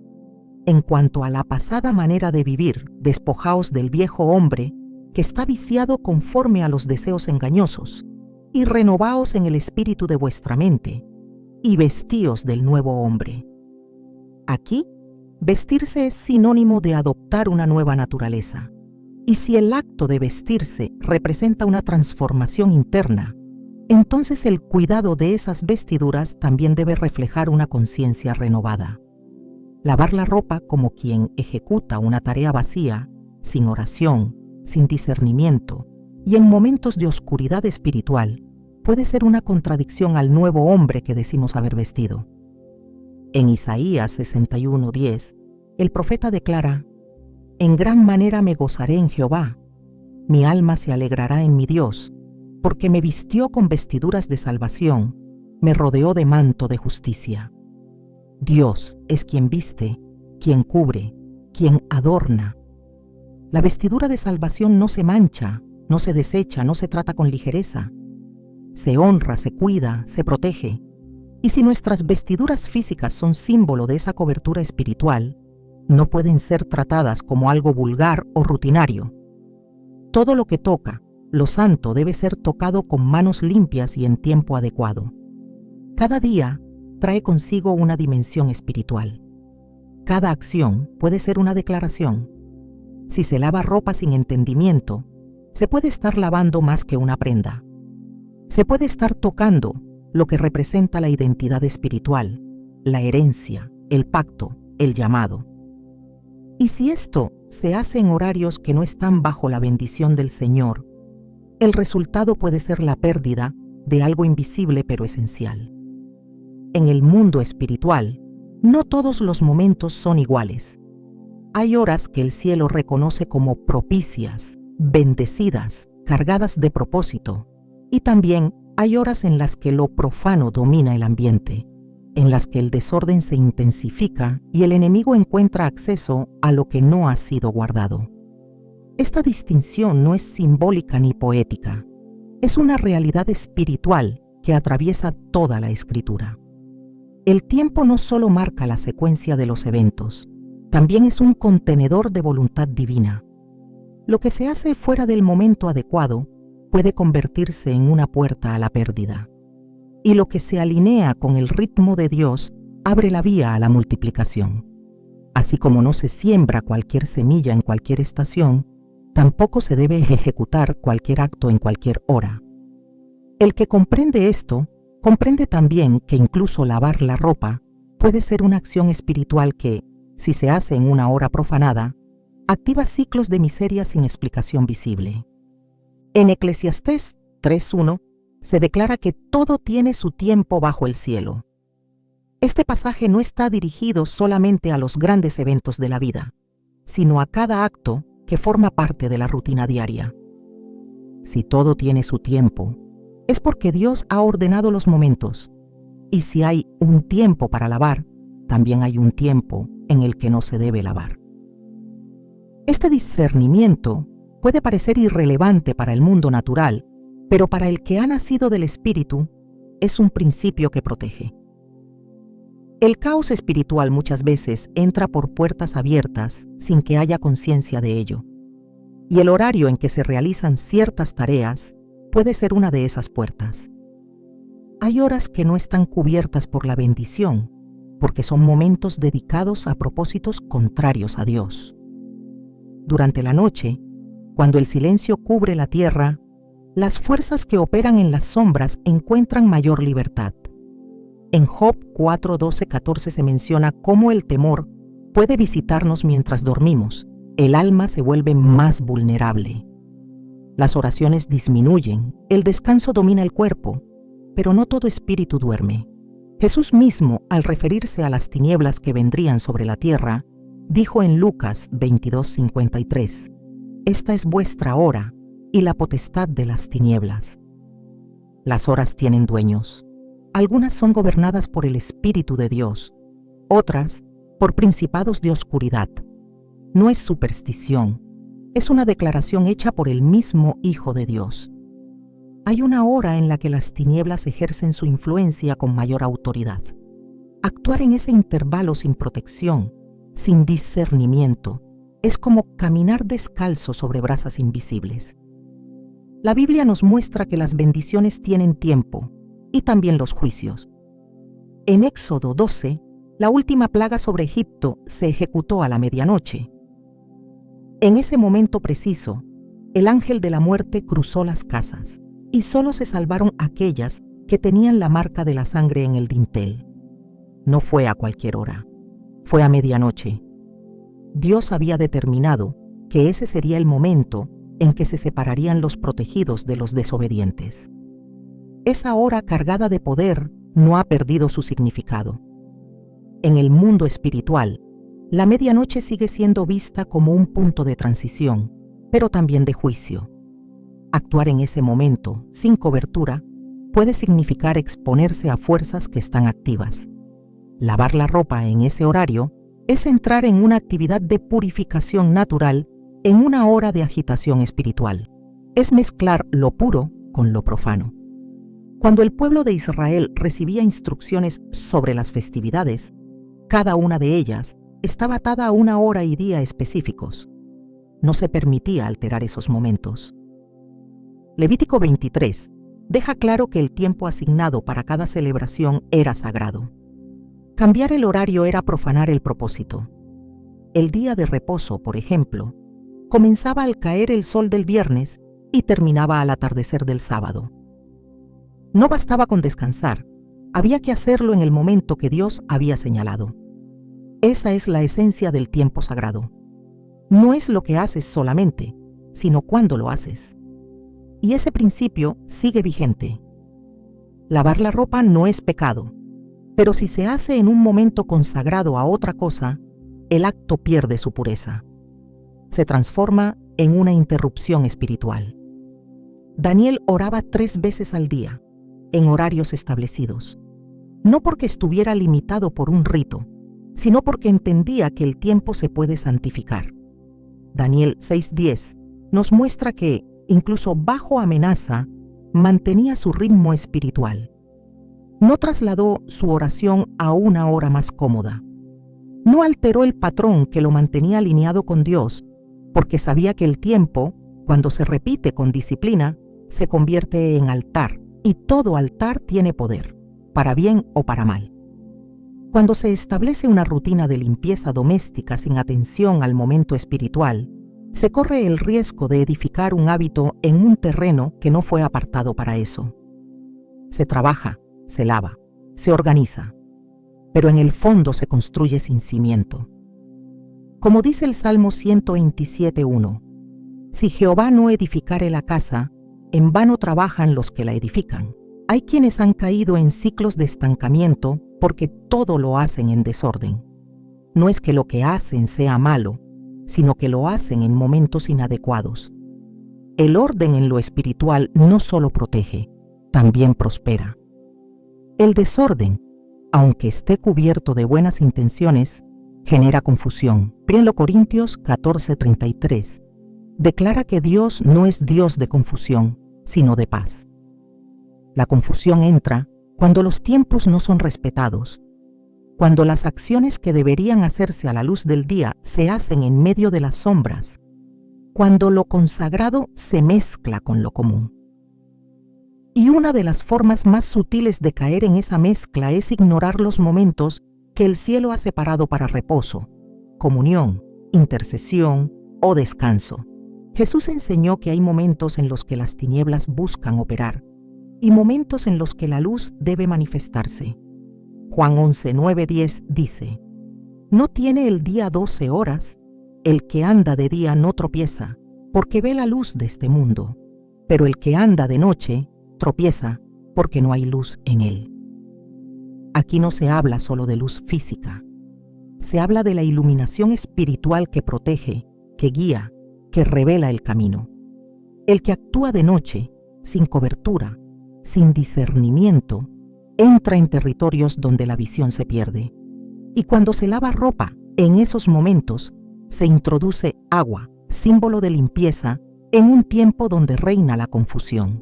en cuanto a la pasada manera de vivir, despojaos del viejo hombre que está viciado conforme a los deseos engañosos, y renovaos en el espíritu de vuestra mente, y vestíos del nuevo hombre. Aquí, vestirse es sinónimo de adoptar una nueva naturaleza. Y si el acto de vestirse representa una transformación interna, entonces el cuidado de esas vestiduras también debe reflejar una conciencia renovada. Lavar la ropa como quien ejecuta una tarea vacía, sin oración, sin discernimiento y en momentos de oscuridad espiritual, puede ser una contradicción al nuevo hombre que decimos haber vestido. En Isaías 61:10, el profeta declara: en gran manera me gozaré en Jehová, mi alma se alegrará en mi Dios, porque me vistió con vestiduras de salvación, me rodeó de manto de justicia. Dios es quien viste, quien cubre, quien adorna. La vestidura de salvación no se mancha, no se desecha, no se trata con ligereza. Se honra, se cuida, se protege. Y si nuestras vestiduras físicas son símbolo de esa cobertura espiritual, no pueden ser tratadas como algo vulgar o rutinario. Todo lo que toca, lo santo, debe ser tocado con manos limpias y en tiempo adecuado. Cada día trae consigo una dimensión espiritual. Cada acción puede ser una declaración. Si se lava ropa sin entendimiento, se puede estar lavando más que una prenda. Se puede estar tocando lo que representa la identidad espiritual, la herencia, el pacto, el llamado. Y si esto se hace en horarios que no están bajo la bendición del Señor, el resultado puede ser la pérdida de algo invisible pero esencial. En el mundo espiritual, no todos los momentos son iguales. Hay horas que el cielo reconoce como propicias, bendecidas, cargadas de propósito, y también hay horas en las que lo profano domina el ambiente, en las que el desorden se intensifica y el enemigo encuentra acceso a lo que no ha sido guardado. Esta distinción no es simbólica ni poética, es una realidad espiritual que atraviesa toda la Escritura. El tiempo no solo marca la secuencia de los eventos, también es un contenedor de voluntad divina. Lo que se hace fuera del momento adecuado puede convertirse en una puerta a la pérdida. Y lo que se alinea con el ritmo de Dios abre la vía a la multiplicación. Así como no se siembra cualquier semilla en cualquier estación, tampoco se debe ejecutar cualquier acto en cualquier hora. El que comprende esto, comprende también que incluso lavar la ropa puede ser una acción espiritual que, si se hace en una hora profanada, activa ciclos de miseria sin explicación visible. En Eclesiastés 3:1 se declara que todo tiene su tiempo bajo el cielo. Este pasaje no está dirigido solamente a los grandes eventos de la vida, sino a cada acto que forma parte de la rutina diaria. Si todo tiene su tiempo, es porque Dios ha ordenado los momentos, y si hay un tiempo para lavar, también hay un tiempo en el que no se debe lavar. Este discernimiento puede parecer irrelevante para el mundo natural, pero para el que ha nacido del Espíritu, es un principio que protege. El caos espiritual muchas veces entra por puertas abiertas sin que haya conciencia de ello, y el horario en que se realizan ciertas tareas puede ser una de esas puertas. Hay horas que no están cubiertas por la bendición, porque son momentos dedicados a propósitos contrarios a Dios. Durante la noche, cuando el silencio cubre la tierra, las fuerzas que operan en las sombras encuentran mayor libertad. En Job 4:12-14 se menciona cómo el temor puede visitarnos mientras dormimos. El alma se vuelve más vulnerable. Las oraciones disminuyen, el descanso domina el cuerpo, pero no todo espíritu duerme. Jesús mismo, al referirse a las tinieblas que vendrían sobre la tierra, dijo en Lucas 22:53, «Esta es vuestra hora y la potestad de las tinieblas». Las horas tienen dueños. Algunas son gobernadas por el Espíritu de Dios, otras por principados de oscuridad. No es superstición, es una declaración hecha por el mismo Hijo de Dios. Hay una hora en la que las tinieblas ejercen su influencia con mayor autoridad. Actuar en ese intervalo sin protección, sin discernimiento, es como caminar descalzo sobre brasas invisibles. La Biblia nos muestra que las bendiciones tienen tiempo, y también los juicios. En Éxodo 12, la última plaga sobre Egipto se ejecutó a la medianoche. En ese momento preciso, el ángel de la muerte cruzó las casas, y solo se salvaron aquellas que tenían la marca de la sangre en el dintel. No fue a cualquier hora, fue a medianoche. Dios había determinado que ese sería el momento en que se separarían los protegidos de los desobedientes. Esa hora cargada de poder no ha perdido su significado. En el mundo espiritual, la medianoche sigue siendo vista como un punto de transición, pero también de juicio. Actuar en ese momento, sin cobertura, puede significar exponerse a fuerzas que están activas. Lavar la ropa en ese horario es entrar en una actividad de purificación natural en una hora de agitación espiritual. Es mezclar lo puro con lo profano. Cuando el pueblo de Israel recibía instrucciones sobre las festividades, cada una de ellas estaba atada a una hora y día específicos. No se permitía alterar esos momentos. Levítico 23 deja claro que el tiempo asignado para cada celebración era sagrado. Cambiar el horario era profanar el propósito. El día de reposo, por ejemplo, comenzaba al caer el sol del viernes y terminaba al atardecer del sábado. No bastaba con descansar, había que hacerlo en el momento que Dios había señalado. Esa es la esencia del tiempo sagrado. No es lo que haces solamente, sino cuándo lo haces. Y ese principio sigue vigente. Lavar la ropa no es pecado, pero si se hace en un momento consagrado a otra cosa, el acto pierde su pureza. Se transforma en una interrupción espiritual. Daniel oraba 3 veces al día, en horarios establecidos, no porque estuviera limitado por un rito, sino porque entendía que el tiempo se puede santificar. Daniel 6:10 nos muestra que, incluso bajo amenaza, mantenía su ritmo espiritual. No trasladó su oración a una hora más cómoda. No alteró el patrón que lo mantenía alineado con Dios, porque sabía que el tiempo, cuando se repite con disciplina, se convierte en altar, y todo altar tiene poder, para bien o para mal. Cuando se establece una rutina de limpieza doméstica sin atención al momento espiritual, se corre el riesgo de edificar un hábito en un terreno que no fue apartado para eso. Se trabaja, se lava, se organiza, pero en el fondo se construye sin cimiento. Como dice el Salmo 127:1, si Jehová no edificare la casa, en vano trabajan los que la edifican. Hay quienes han caído en ciclos de estancamiento porque todo lo hacen en desorden. No es que lo que hacen sea malo, sino que lo hacen en momentos inadecuados. El orden en lo espiritual no solo protege, también prospera. El desorden, aunque esté cubierto de buenas intenciones, genera confusión. 1 Corintios 14:33 declara que Dios no es Dios de confusión, sino de paz. La confusión entra cuando los tiempos no son respetados, cuando las acciones que deberían hacerse a la luz del día se hacen en medio de las sombras, cuando lo consagrado se mezcla con lo común. Y una de las formas más sutiles de caer en esa mezcla es ignorar los momentos que el cielo ha separado para reposo, comunión, intercesión o descanso. Jesús enseñó que hay momentos en los que las tinieblas buscan operar y momentos en los que la luz debe manifestarse. Juan 11:9-10 dice: ¿No tiene el día 12 horas? El que anda de día no tropieza, porque ve la luz de este mundo, pero el que anda de noche tropieza porque no hay luz en él. Aquí no se habla solo de luz física, se habla de la iluminación espiritual que protege, que guía, que revela el camino. El que actúa de noche, sin cobertura, sin discernimiento, entra en territorios donde la visión se pierde. Y cuando se lava ropa, en esos momentos, se introduce agua, símbolo de limpieza, en un tiempo donde reina la confusión.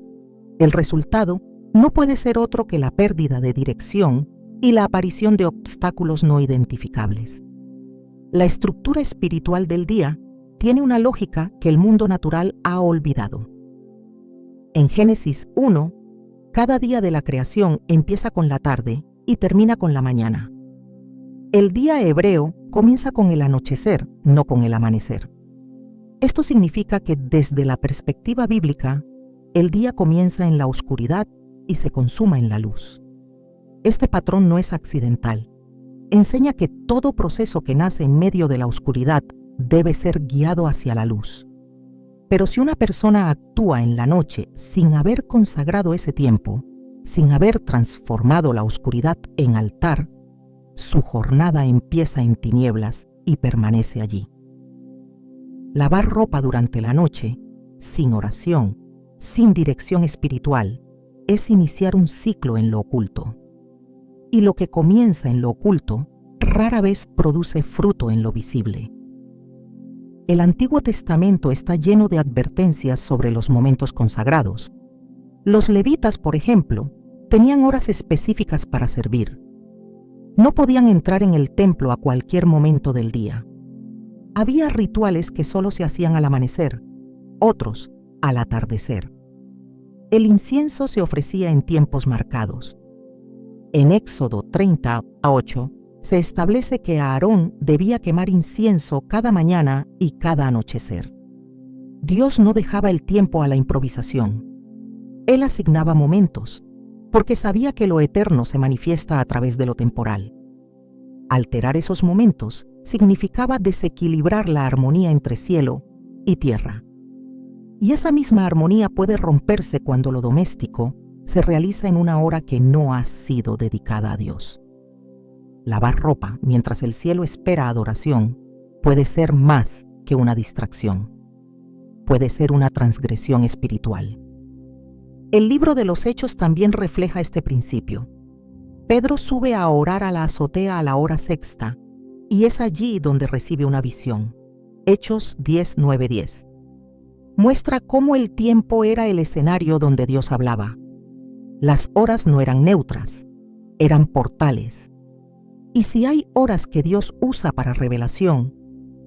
El resultado no puede ser otro que la pérdida de dirección y la aparición de obstáculos no identificables. La estructura espiritual del día tiene una lógica que el mundo natural ha olvidado. En Génesis 1, cada día de la creación empieza con la tarde y termina con la mañana. El día hebreo comienza con el anochecer, no con el amanecer. Esto significa que desde la perspectiva bíblica, el día comienza en la oscuridad y se consuma en la luz. Este patrón no es accidental. Enseña que todo proceso que nace en medio de la oscuridad debe ser guiado hacia la luz. Pero si una persona actúa en la noche sin haber consagrado ese tiempo, sin haber transformado la oscuridad en altar, su jornada empieza en tinieblas y permanece allí. Lavar ropa durante la noche, sin oración, sin dirección espiritual, es iniciar un ciclo en lo oculto. Y lo que comienza en lo oculto rara vez produce fruto en lo visible. El Antiguo Testamento está lleno de advertencias sobre los momentos consagrados. Los levitas, por ejemplo, tenían horas específicas para servir. No podían entrar en el templo a cualquier momento del día. Había rituales que solo se hacían al amanecer, otros al atardecer. El incienso se ofrecía en tiempos marcados. En Éxodo 30:8 se establece que Aarón debía quemar incienso cada mañana y cada anochecer. Dios no dejaba el tiempo a la improvisación. Él asignaba momentos, porque sabía que lo eterno se manifiesta a través de lo temporal. Alterar esos momentos significaba desequilibrar la armonía entre cielo y tierra. Y esa misma armonía puede romperse cuando lo doméstico se realiza en una hora que no ha sido dedicada a Dios. Lavar ropa mientras el cielo espera adoración puede ser más que una distracción. Puede ser una transgresión espiritual. El libro de los Hechos también refleja este principio. Pedro sube a orar a la azotea a la hora sexta y es allí donde recibe una visión. Hechos 10:9-10. Muestra cómo el tiempo era el escenario donde Dios hablaba. Las horas no eran neutras, eran portales. Y si hay horas que Dios usa para revelación,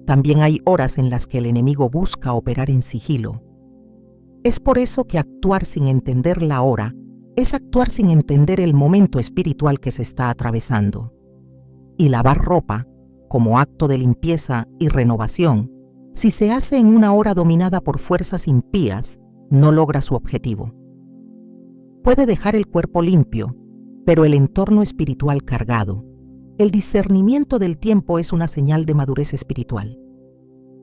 también hay horas en las que el enemigo busca operar en sigilo. Es por eso que actuar sin entender la hora es actuar sin entender el momento espiritual que se está atravesando. Y lavar ropa, como acto de limpieza y renovación, si se hace en una hora dominada por fuerzas impías, no logra su objetivo. puede dejar el cuerpo limpio, pero el entorno espiritual cargado. El discernimiento del tiempo es una señal de madurez espiritual.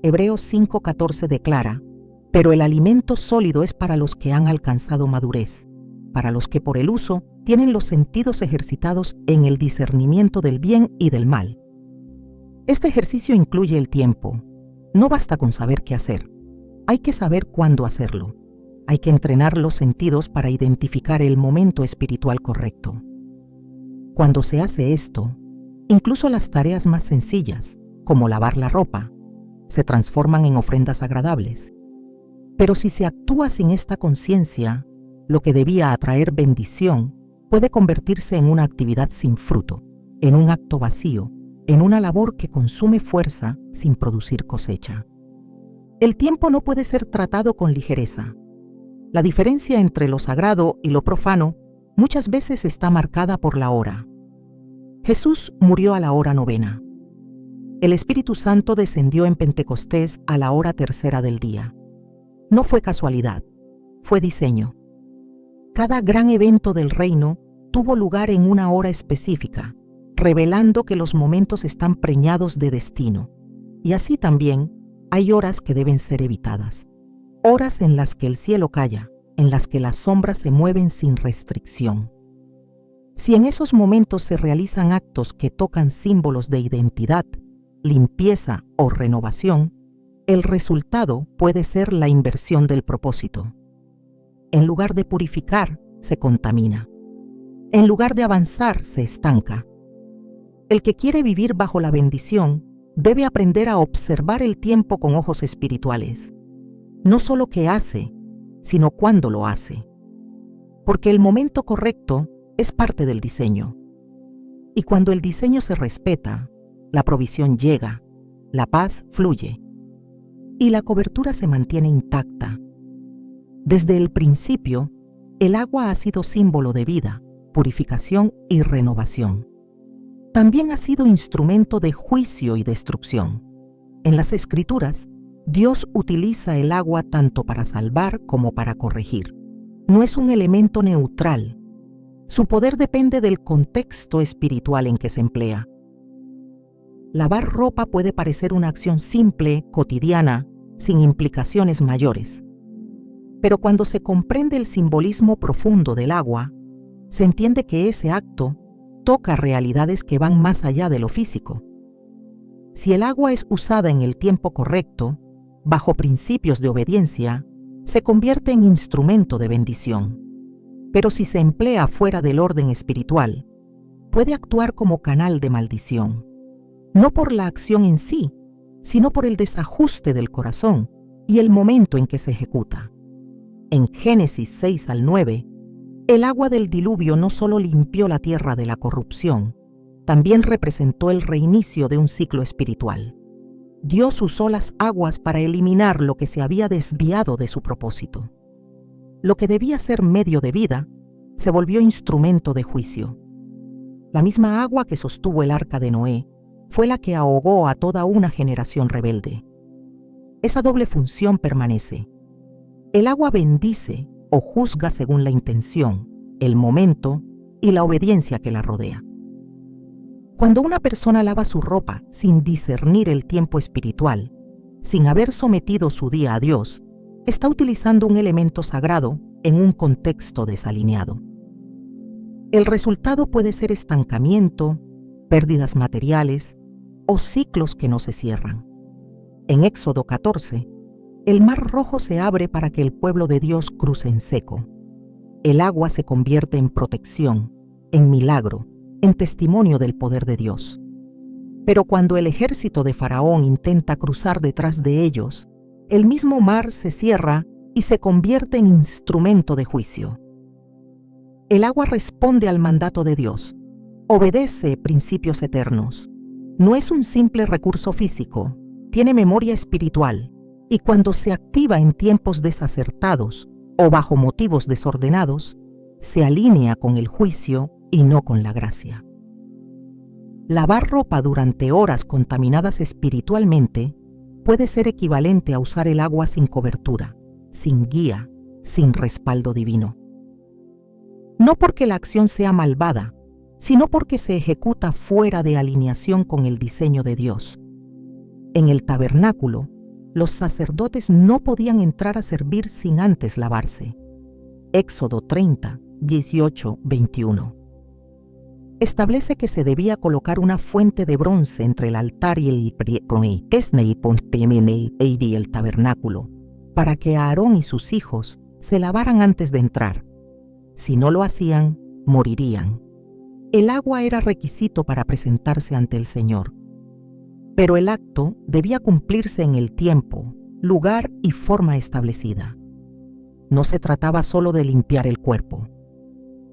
Hebreos 5:14 declara: pero el alimento sólido es para los que han alcanzado madurez, para los que por el uso tienen los sentidos ejercitados en el discernimiento del bien y del mal. Este ejercicio incluye el tiempo. No basta con saber qué hacer. Hay que saber cuándo hacerlo. Hay que entrenar los sentidos para identificar el momento espiritual correcto. Cuando se hace esto, incluso las tareas más sencillas, como lavar la ropa, se transforman en ofrendas agradables. Pero si se actúa sin esta conciencia, lo que debía atraer bendición puede convertirse en una actividad sin fruto, en un acto vacío, en una labor que consume fuerza sin producir cosecha. El tiempo no puede ser tratado con ligereza. La diferencia entre lo sagrado y lo profano muchas veces está marcada por la hora. Jesús murió a la hora 9. El Espíritu Santo descendió en Pentecostés a la hora 3 del día. No fue casualidad, fue diseño. Cada gran evento del reino tuvo lugar en una hora específica, revelando que los momentos están preñados de destino. Y así también hay horas que deben ser evitadas. Horas en las que el cielo calla, en las que las sombras se mueven sin restricción. Si en esos momentos se realizan actos que tocan símbolos de identidad, limpieza o renovación, el resultado puede ser la inversión del propósito. En lugar de purificar, se contamina. En lugar de avanzar, se estanca. El que quiere vivir bajo la bendición debe aprender a observar el tiempo con ojos espirituales. No solo qué hace, sino cuándo lo hace. Porque el momento correcto es parte del diseño. Y cuando el diseño se respeta, la provisión llega, la paz fluye y la cobertura se mantiene intacta. Desde el principio, el agua ha sido símbolo de vida, purificación y renovación. También ha sido instrumento de juicio y destrucción. En las Escrituras, Dios utiliza el agua tanto para salvar como para corregir. No es un elemento neutral. Su poder depende del contexto espiritual en que se emplea. Lavar ropa puede parecer una acción simple, cotidiana, sin implicaciones mayores. Pero cuando se comprende el simbolismo profundo del agua, se entiende que ese acto toca realidades que van más allá de lo físico. Si el agua es usada en el tiempo correcto, bajo principios de obediencia, se convierte en instrumento de bendición. Pero si se emplea fuera del orden espiritual, puede actuar como canal de maldición. No por la acción en sí, sino por el desajuste del corazón y el momento en que se ejecuta. En Génesis 6-9, el agua del diluvio no solo limpió la tierra de la corrupción, también representó el reinicio de un ciclo espiritual. Dios usó las aguas para eliminar lo que se había desviado de su propósito. Lo que debía ser medio de vida, se volvió instrumento de juicio. La misma agua que sostuvo el arca de Noé fue la que ahogó a toda una generación rebelde. Esa doble función permanece. El agua bendice o juzga según la intención, el momento y la obediencia que la rodea. Cuando una persona lava su ropa sin discernir el tiempo espiritual, sin haber sometido su día a Dios, está utilizando un elemento sagrado en un contexto desalineado. El resultado puede ser estancamiento, pérdidas materiales o ciclos que no se cierran. En Éxodo 14, el Mar Rojo se abre para que el pueblo de Dios cruce en seco. El agua se convierte en protección, en milagro, en testimonio del poder de Dios. Pero cuando el ejército de Faraón intenta cruzar detrás de ellos, el mismo mar se cierra y se convierte en instrumento de juicio. El agua responde al mandato de Dios, obedece principios eternos. No es un simple recurso físico, tiene memoria espiritual, y cuando se activa en tiempos desacertados o bajo motivos desordenados, se alinea con el juicio y no con la gracia. Lavar ropa durante horas contaminadas espiritualmente puede ser equivalente a usar el agua sin cobertura, sin guía, sin respaldo divino. no porque la acción sea malvada, sino porque se ejecuta fuera de alineación con el diseño de Dios. En el tabernáculo, los sacerdotes no podían entrar a servir sin antes lavarse. Éxodo 30, 18, 21. Establece que se debía colocar una fuente de bronce entre el altar y el tabernáculo, para que Aarón y sus hijos se lavaran antes de entrar. Si no lo hacían, morirían. El agua era requisito para presentarse ante el Señor, pero el acto debía cumplirse en el tiempo, lugar y forma establecida. No se trataba solo de limpiar el cuerpo.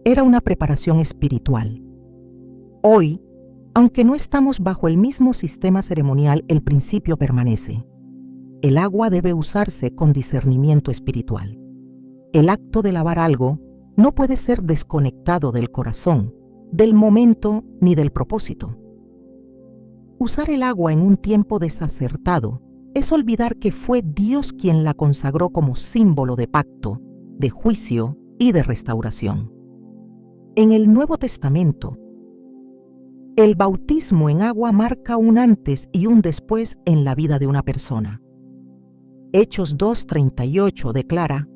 Era una preparación espiritual. Hoy, aunque no estamos bajo el mismo sistema ceremonial, el principio permanece. El agua debe usarse con discernimiento espiritual. El acto de lavar algo no puede ser desconectado del corazón, del momento ni del propósito. Usar el agua en un tiempo desacertado es olvidar que fue Dios quien la consagró como símbolo de pacto, de juicio y de restauración. En el Nuevo Testamento, el bautismo en agua marca un antes y un después en la vida de una persona. Hechos 2:38 declara: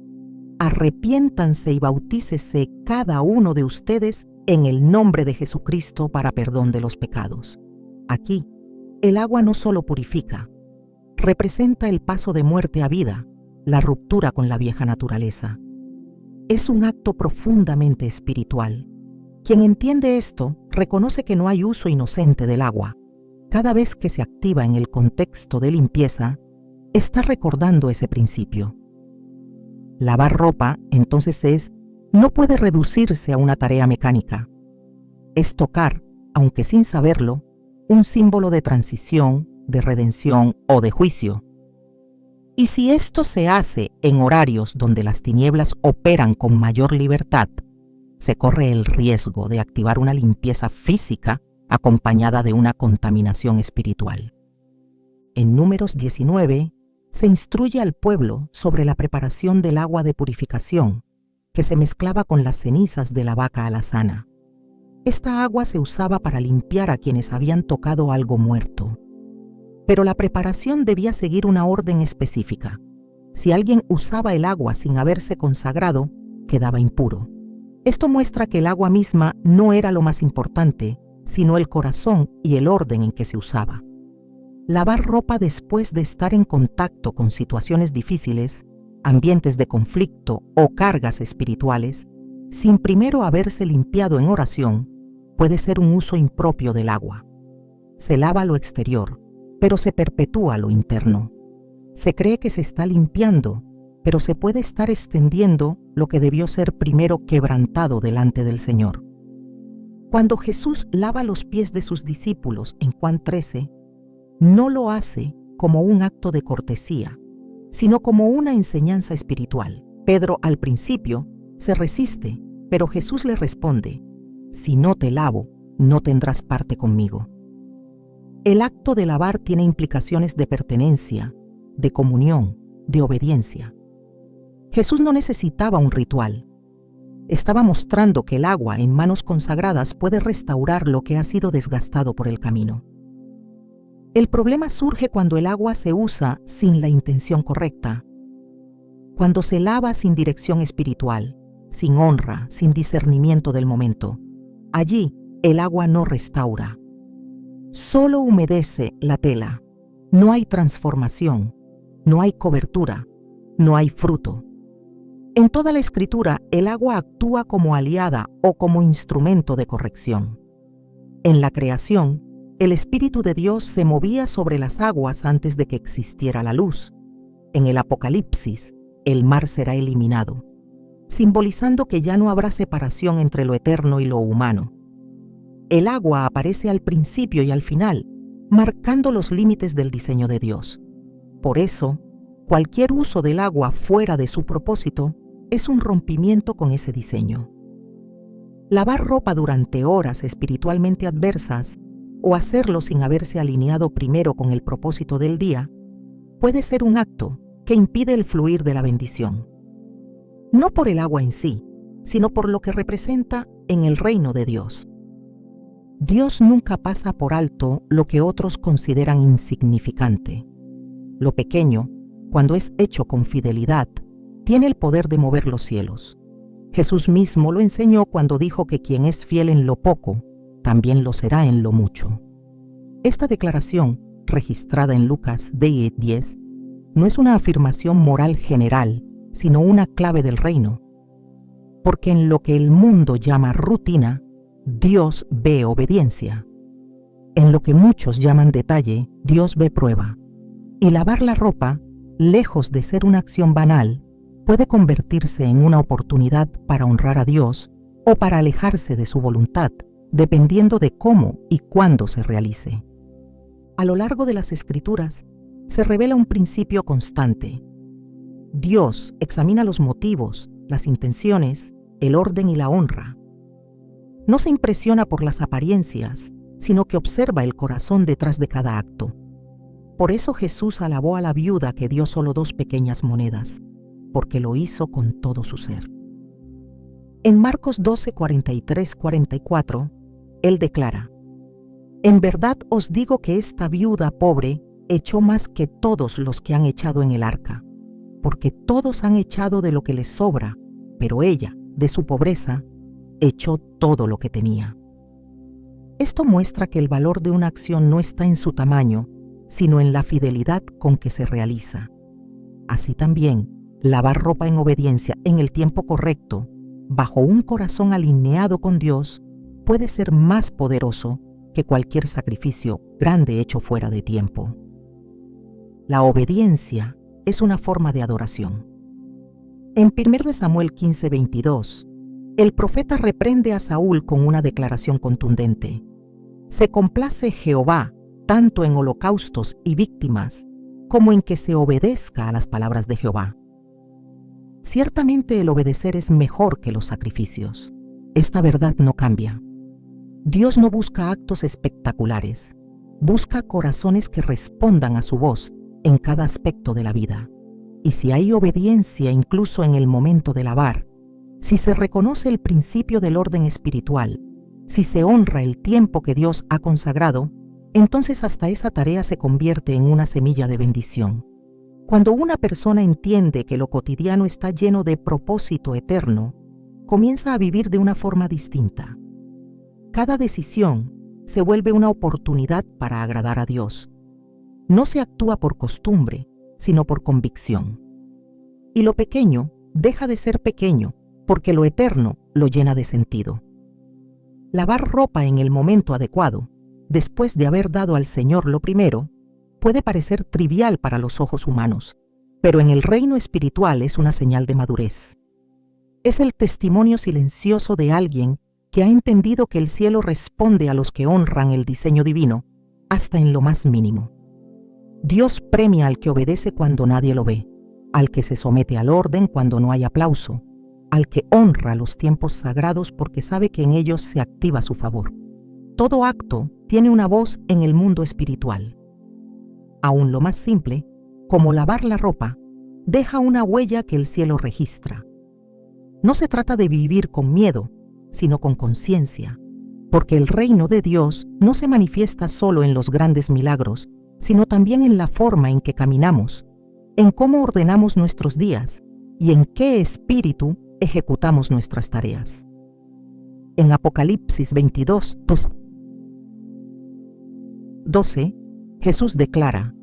arrepiéntanse y bautícese cada uno de ustedes en el nombre de Jesucristo para perdón de los pecados. Aquí, el agua no solo purifica, representa el paso de muerte a vida, la ruptura con la vieja naturaleza. Es un acto profundamente espiritual. Quien entiende esto reconoce que no hay uso inocente del agua. Cada vez que se activa en el contexto de limpieza, está recordando ese principio. Lavar ropa, entonces, no puede reducirse a una tarea mecánica. Es tocar, aunque sin saberlo, un símbolo de transición, de redención o de juicio. Y si esto se hace en horarios donde las tinieblas operan con mayor libertad, se corre el riesgo de activar una limpieza física acompañada de una contaminación espiritual. En Números 19, se instruye al pueblo sobre la preparación del agua de purificación, que se mezclaba con las cenizas de la vaca alazana. Esta agua se usaba para limpiar a quienes habían tocado algo muerto. Pero la preparación debía seguir una orden específica. Si alguien usaba el agua sin haberse consagrado, quedaba impuro. Esto muestra que el agua misma no era lo más importante, sino el corazón y el orden en que se usaba. Lavar ropa después de estar en contacto con situaciones difíciles, ambientes de conflicto o cargas espirituales, sin primero haberse limpiado en oración, puede ser un uso impropio del agua. Se lava lo exterior, pero se perpetúa lo interno. Se cree que se está limpiando, pero se puede estar extendiendo lo que debió ser primero quebrantado delante del Señor. Cuando Jesús lava los pies de sus discípulos en Juan 13, no lo hace como un acto de cortesía, sino como una enseñanza espiritual. Pedro al principio se resiste, pero Jesús le responde: si no te lavo, no tendrás parte conmigo. El acto de lavar tiene implicaciones de pertenencia, de comunión, de obediencia. Jesús no necesitaba un ritual. Estaba mostrando que el agua en manos consagradas puede restaurar lo que ha sido desgastado por el camino. El problema surge cuando el agua se usa sin la intención correcta, cuando se lava sin dirección espiritual, sin honra, sin discernimiento del momento. Allí, el agua no restaura. Solo humedece la tela. No hay transformación, no hay cobertura, no hay fruto. En toda la Escritura, el agua actúa como aliada o como instrumento de corrección. En la creación, el Espíritu de Dios se movía sobre las aguas antes de que existiera la luz. En el Apocalipsis, el mar será eliminado, simbolizando que ya no habrá separación entre lo eterno y lo humano. El agua aparece al principio y al final, marcando los límites del diseño de Dios. Por eso, cualquier uso del agua fuera de su propósito es un rompimiento con ese diseño. Lavar ropa durante horas espiritualmente adversas o hacerlo sin haberse alineado primero con el propósito del día puede ser un acto que impide el fluir de la bendición. No por el agua en sí, sino por lo que representa en el reino de Dios. Dios nunca pasa por alto lo que otros consideran insignificante. Lo pequeño, cuando es hecho con fidelidad, tiene el poder de mover los cielos. Jesús mismo lo enseñó cuando dijo que quien es fiel en lo poco, también lo será en lo mucho. Esta declaración, registrada en Lucas 10, no es una afirmación moral general, sino una clave del reino. Porque en lo que el mundo llama rutina, Dios ve obediencia. En lo que muchos llaman detalle, Dios ve prueba. Y lavar la ropa, lejos de ser una acción banal, puede convertirse en una oportunidad para honrar a Dios o para alejarse de su voluntad, dependiendo de cómo y cuándo se realice. A lo largo de las Escrituras, se revela un principio constante. Dios examina los motivos, las intenciones, el orden y la honra. No se impresiona por las apariencias, sino que observa el corazón detrás de cada acto. Por eso Jesús alabó a la viuda que dio solo 2 pequeñas monedas, porque lo hizo con todo su ser. En Marcos 12:43-44, Él declara: En verdad os digo que esta viuda pobre echó más que todos los que han echado en el arca, porque todos han echado de lo que les sobra, pero ella, de su pobreza, echó todo lo que tenía. Esto muestra que el valor de una acción no está en su tamaño, sino en la fidelidad con que se realiza. Así también, lavar ropa en obediencia en el tiempo correcto, bajo un corazón alineado con Dios, puede ser más poderoso que cualquier sacrificio grande hecho fuera de tiempo. La obediencia es una forma de adoración. En 1 Samuel 15:22, el profeta reprende a Saúl con una declaración contundente: Se complace Jehová tanto en holocaustos y víctimas, como en que se obedezca a las palabras de Jehová. Ciertamente el obedecer es mejor que los sacrificios. Esta verdad no cambia. Dios no busca actos espectaculares, busca corazones que respondan a su voz en cada aspecto de la vida. Y si hay obediencia incluso en el momento de lavar, si se reconoce el principio del orden espiritual, si se honra el tiempo que Dios ha consagrado, entonces hasta esa tarea se convierte en una semilla de bendición. Cuando una persona entiende que lo cotidiano está lleno de propósito eterno, comienza a vivir de una forma distinta. Cada decisión se vuelve una oportunidad para agradar a Dios. No se actúa por costumbre, sino por convicción. Y lo pequeño deja de ser pequeño, porque lo eterno lo llena de sentido. Lavar ropa en el momento adecuado, después de haber dado al Señor lo primero, puede parecer trivial para los ojos humanos, pero en el reino espiritual es una señal de madurez. Es el testimonio silencioso de alguien que ha entendido que el cielo responde a los que honran el diseño divino, hasta en lo más mínimo. Dios premia al que obedece cuando nadie lo ve, al que se somete al orden cuando no hay aplauso, al que honra los tiempos sagrados porque sabe que en ellos se activa su favor. Todo acto tiene una voz en el mundo espiritual. Aún lo más simple, como lavar la ropa, deja una huella que el cielo registra. No se trata de vivir con miedo, sino con conciencia, porque el reino de Dios no se manifiesta solo en los grandes milagros, sino también en la forma en que caminamos, en cómo ordenamos nuestros días y en qué espíritu ejecutamos nuestras tareas. En Apocalipsis 22:12, Jesús declara: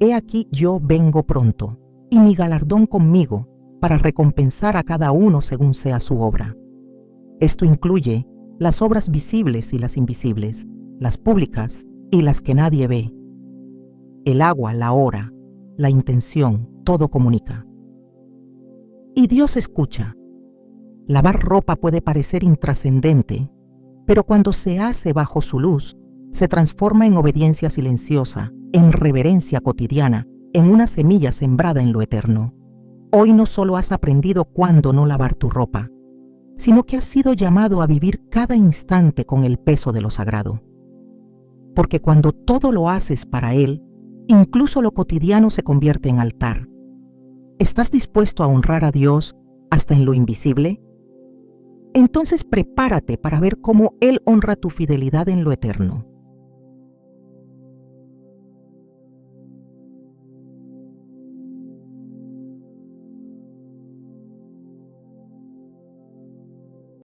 He aquí yo vengo pronto, y mi galardón conmigo, para recompensar a cada uno según sea su obra. Esto incluye las obras visibles y las invisibles, las públicas y las que nadie ve. El agua, la hora, la intención, todo comunica. Y Dios escucha. Lavar ropa puede parecer intrascendente, pero cuando se hace bajo su luz, se transforma en obediencia silenciosa, en reverencia cotidiana, en una semilla sembrada en lo eterno. Hoy no solo has aprendido cuándo no lavar tu ropa, sino que has sido llamado a vivir cada instante con el peso de lo sagrado. Porque cuando todo lo haces para Él, incluso lo cotidiano se convierte en altar. ¿Estás dispuesto a honrar a Dios hasta en lo invisible? entonces prepárate para ver cómo Él honra tu fidelidad en lo eterno.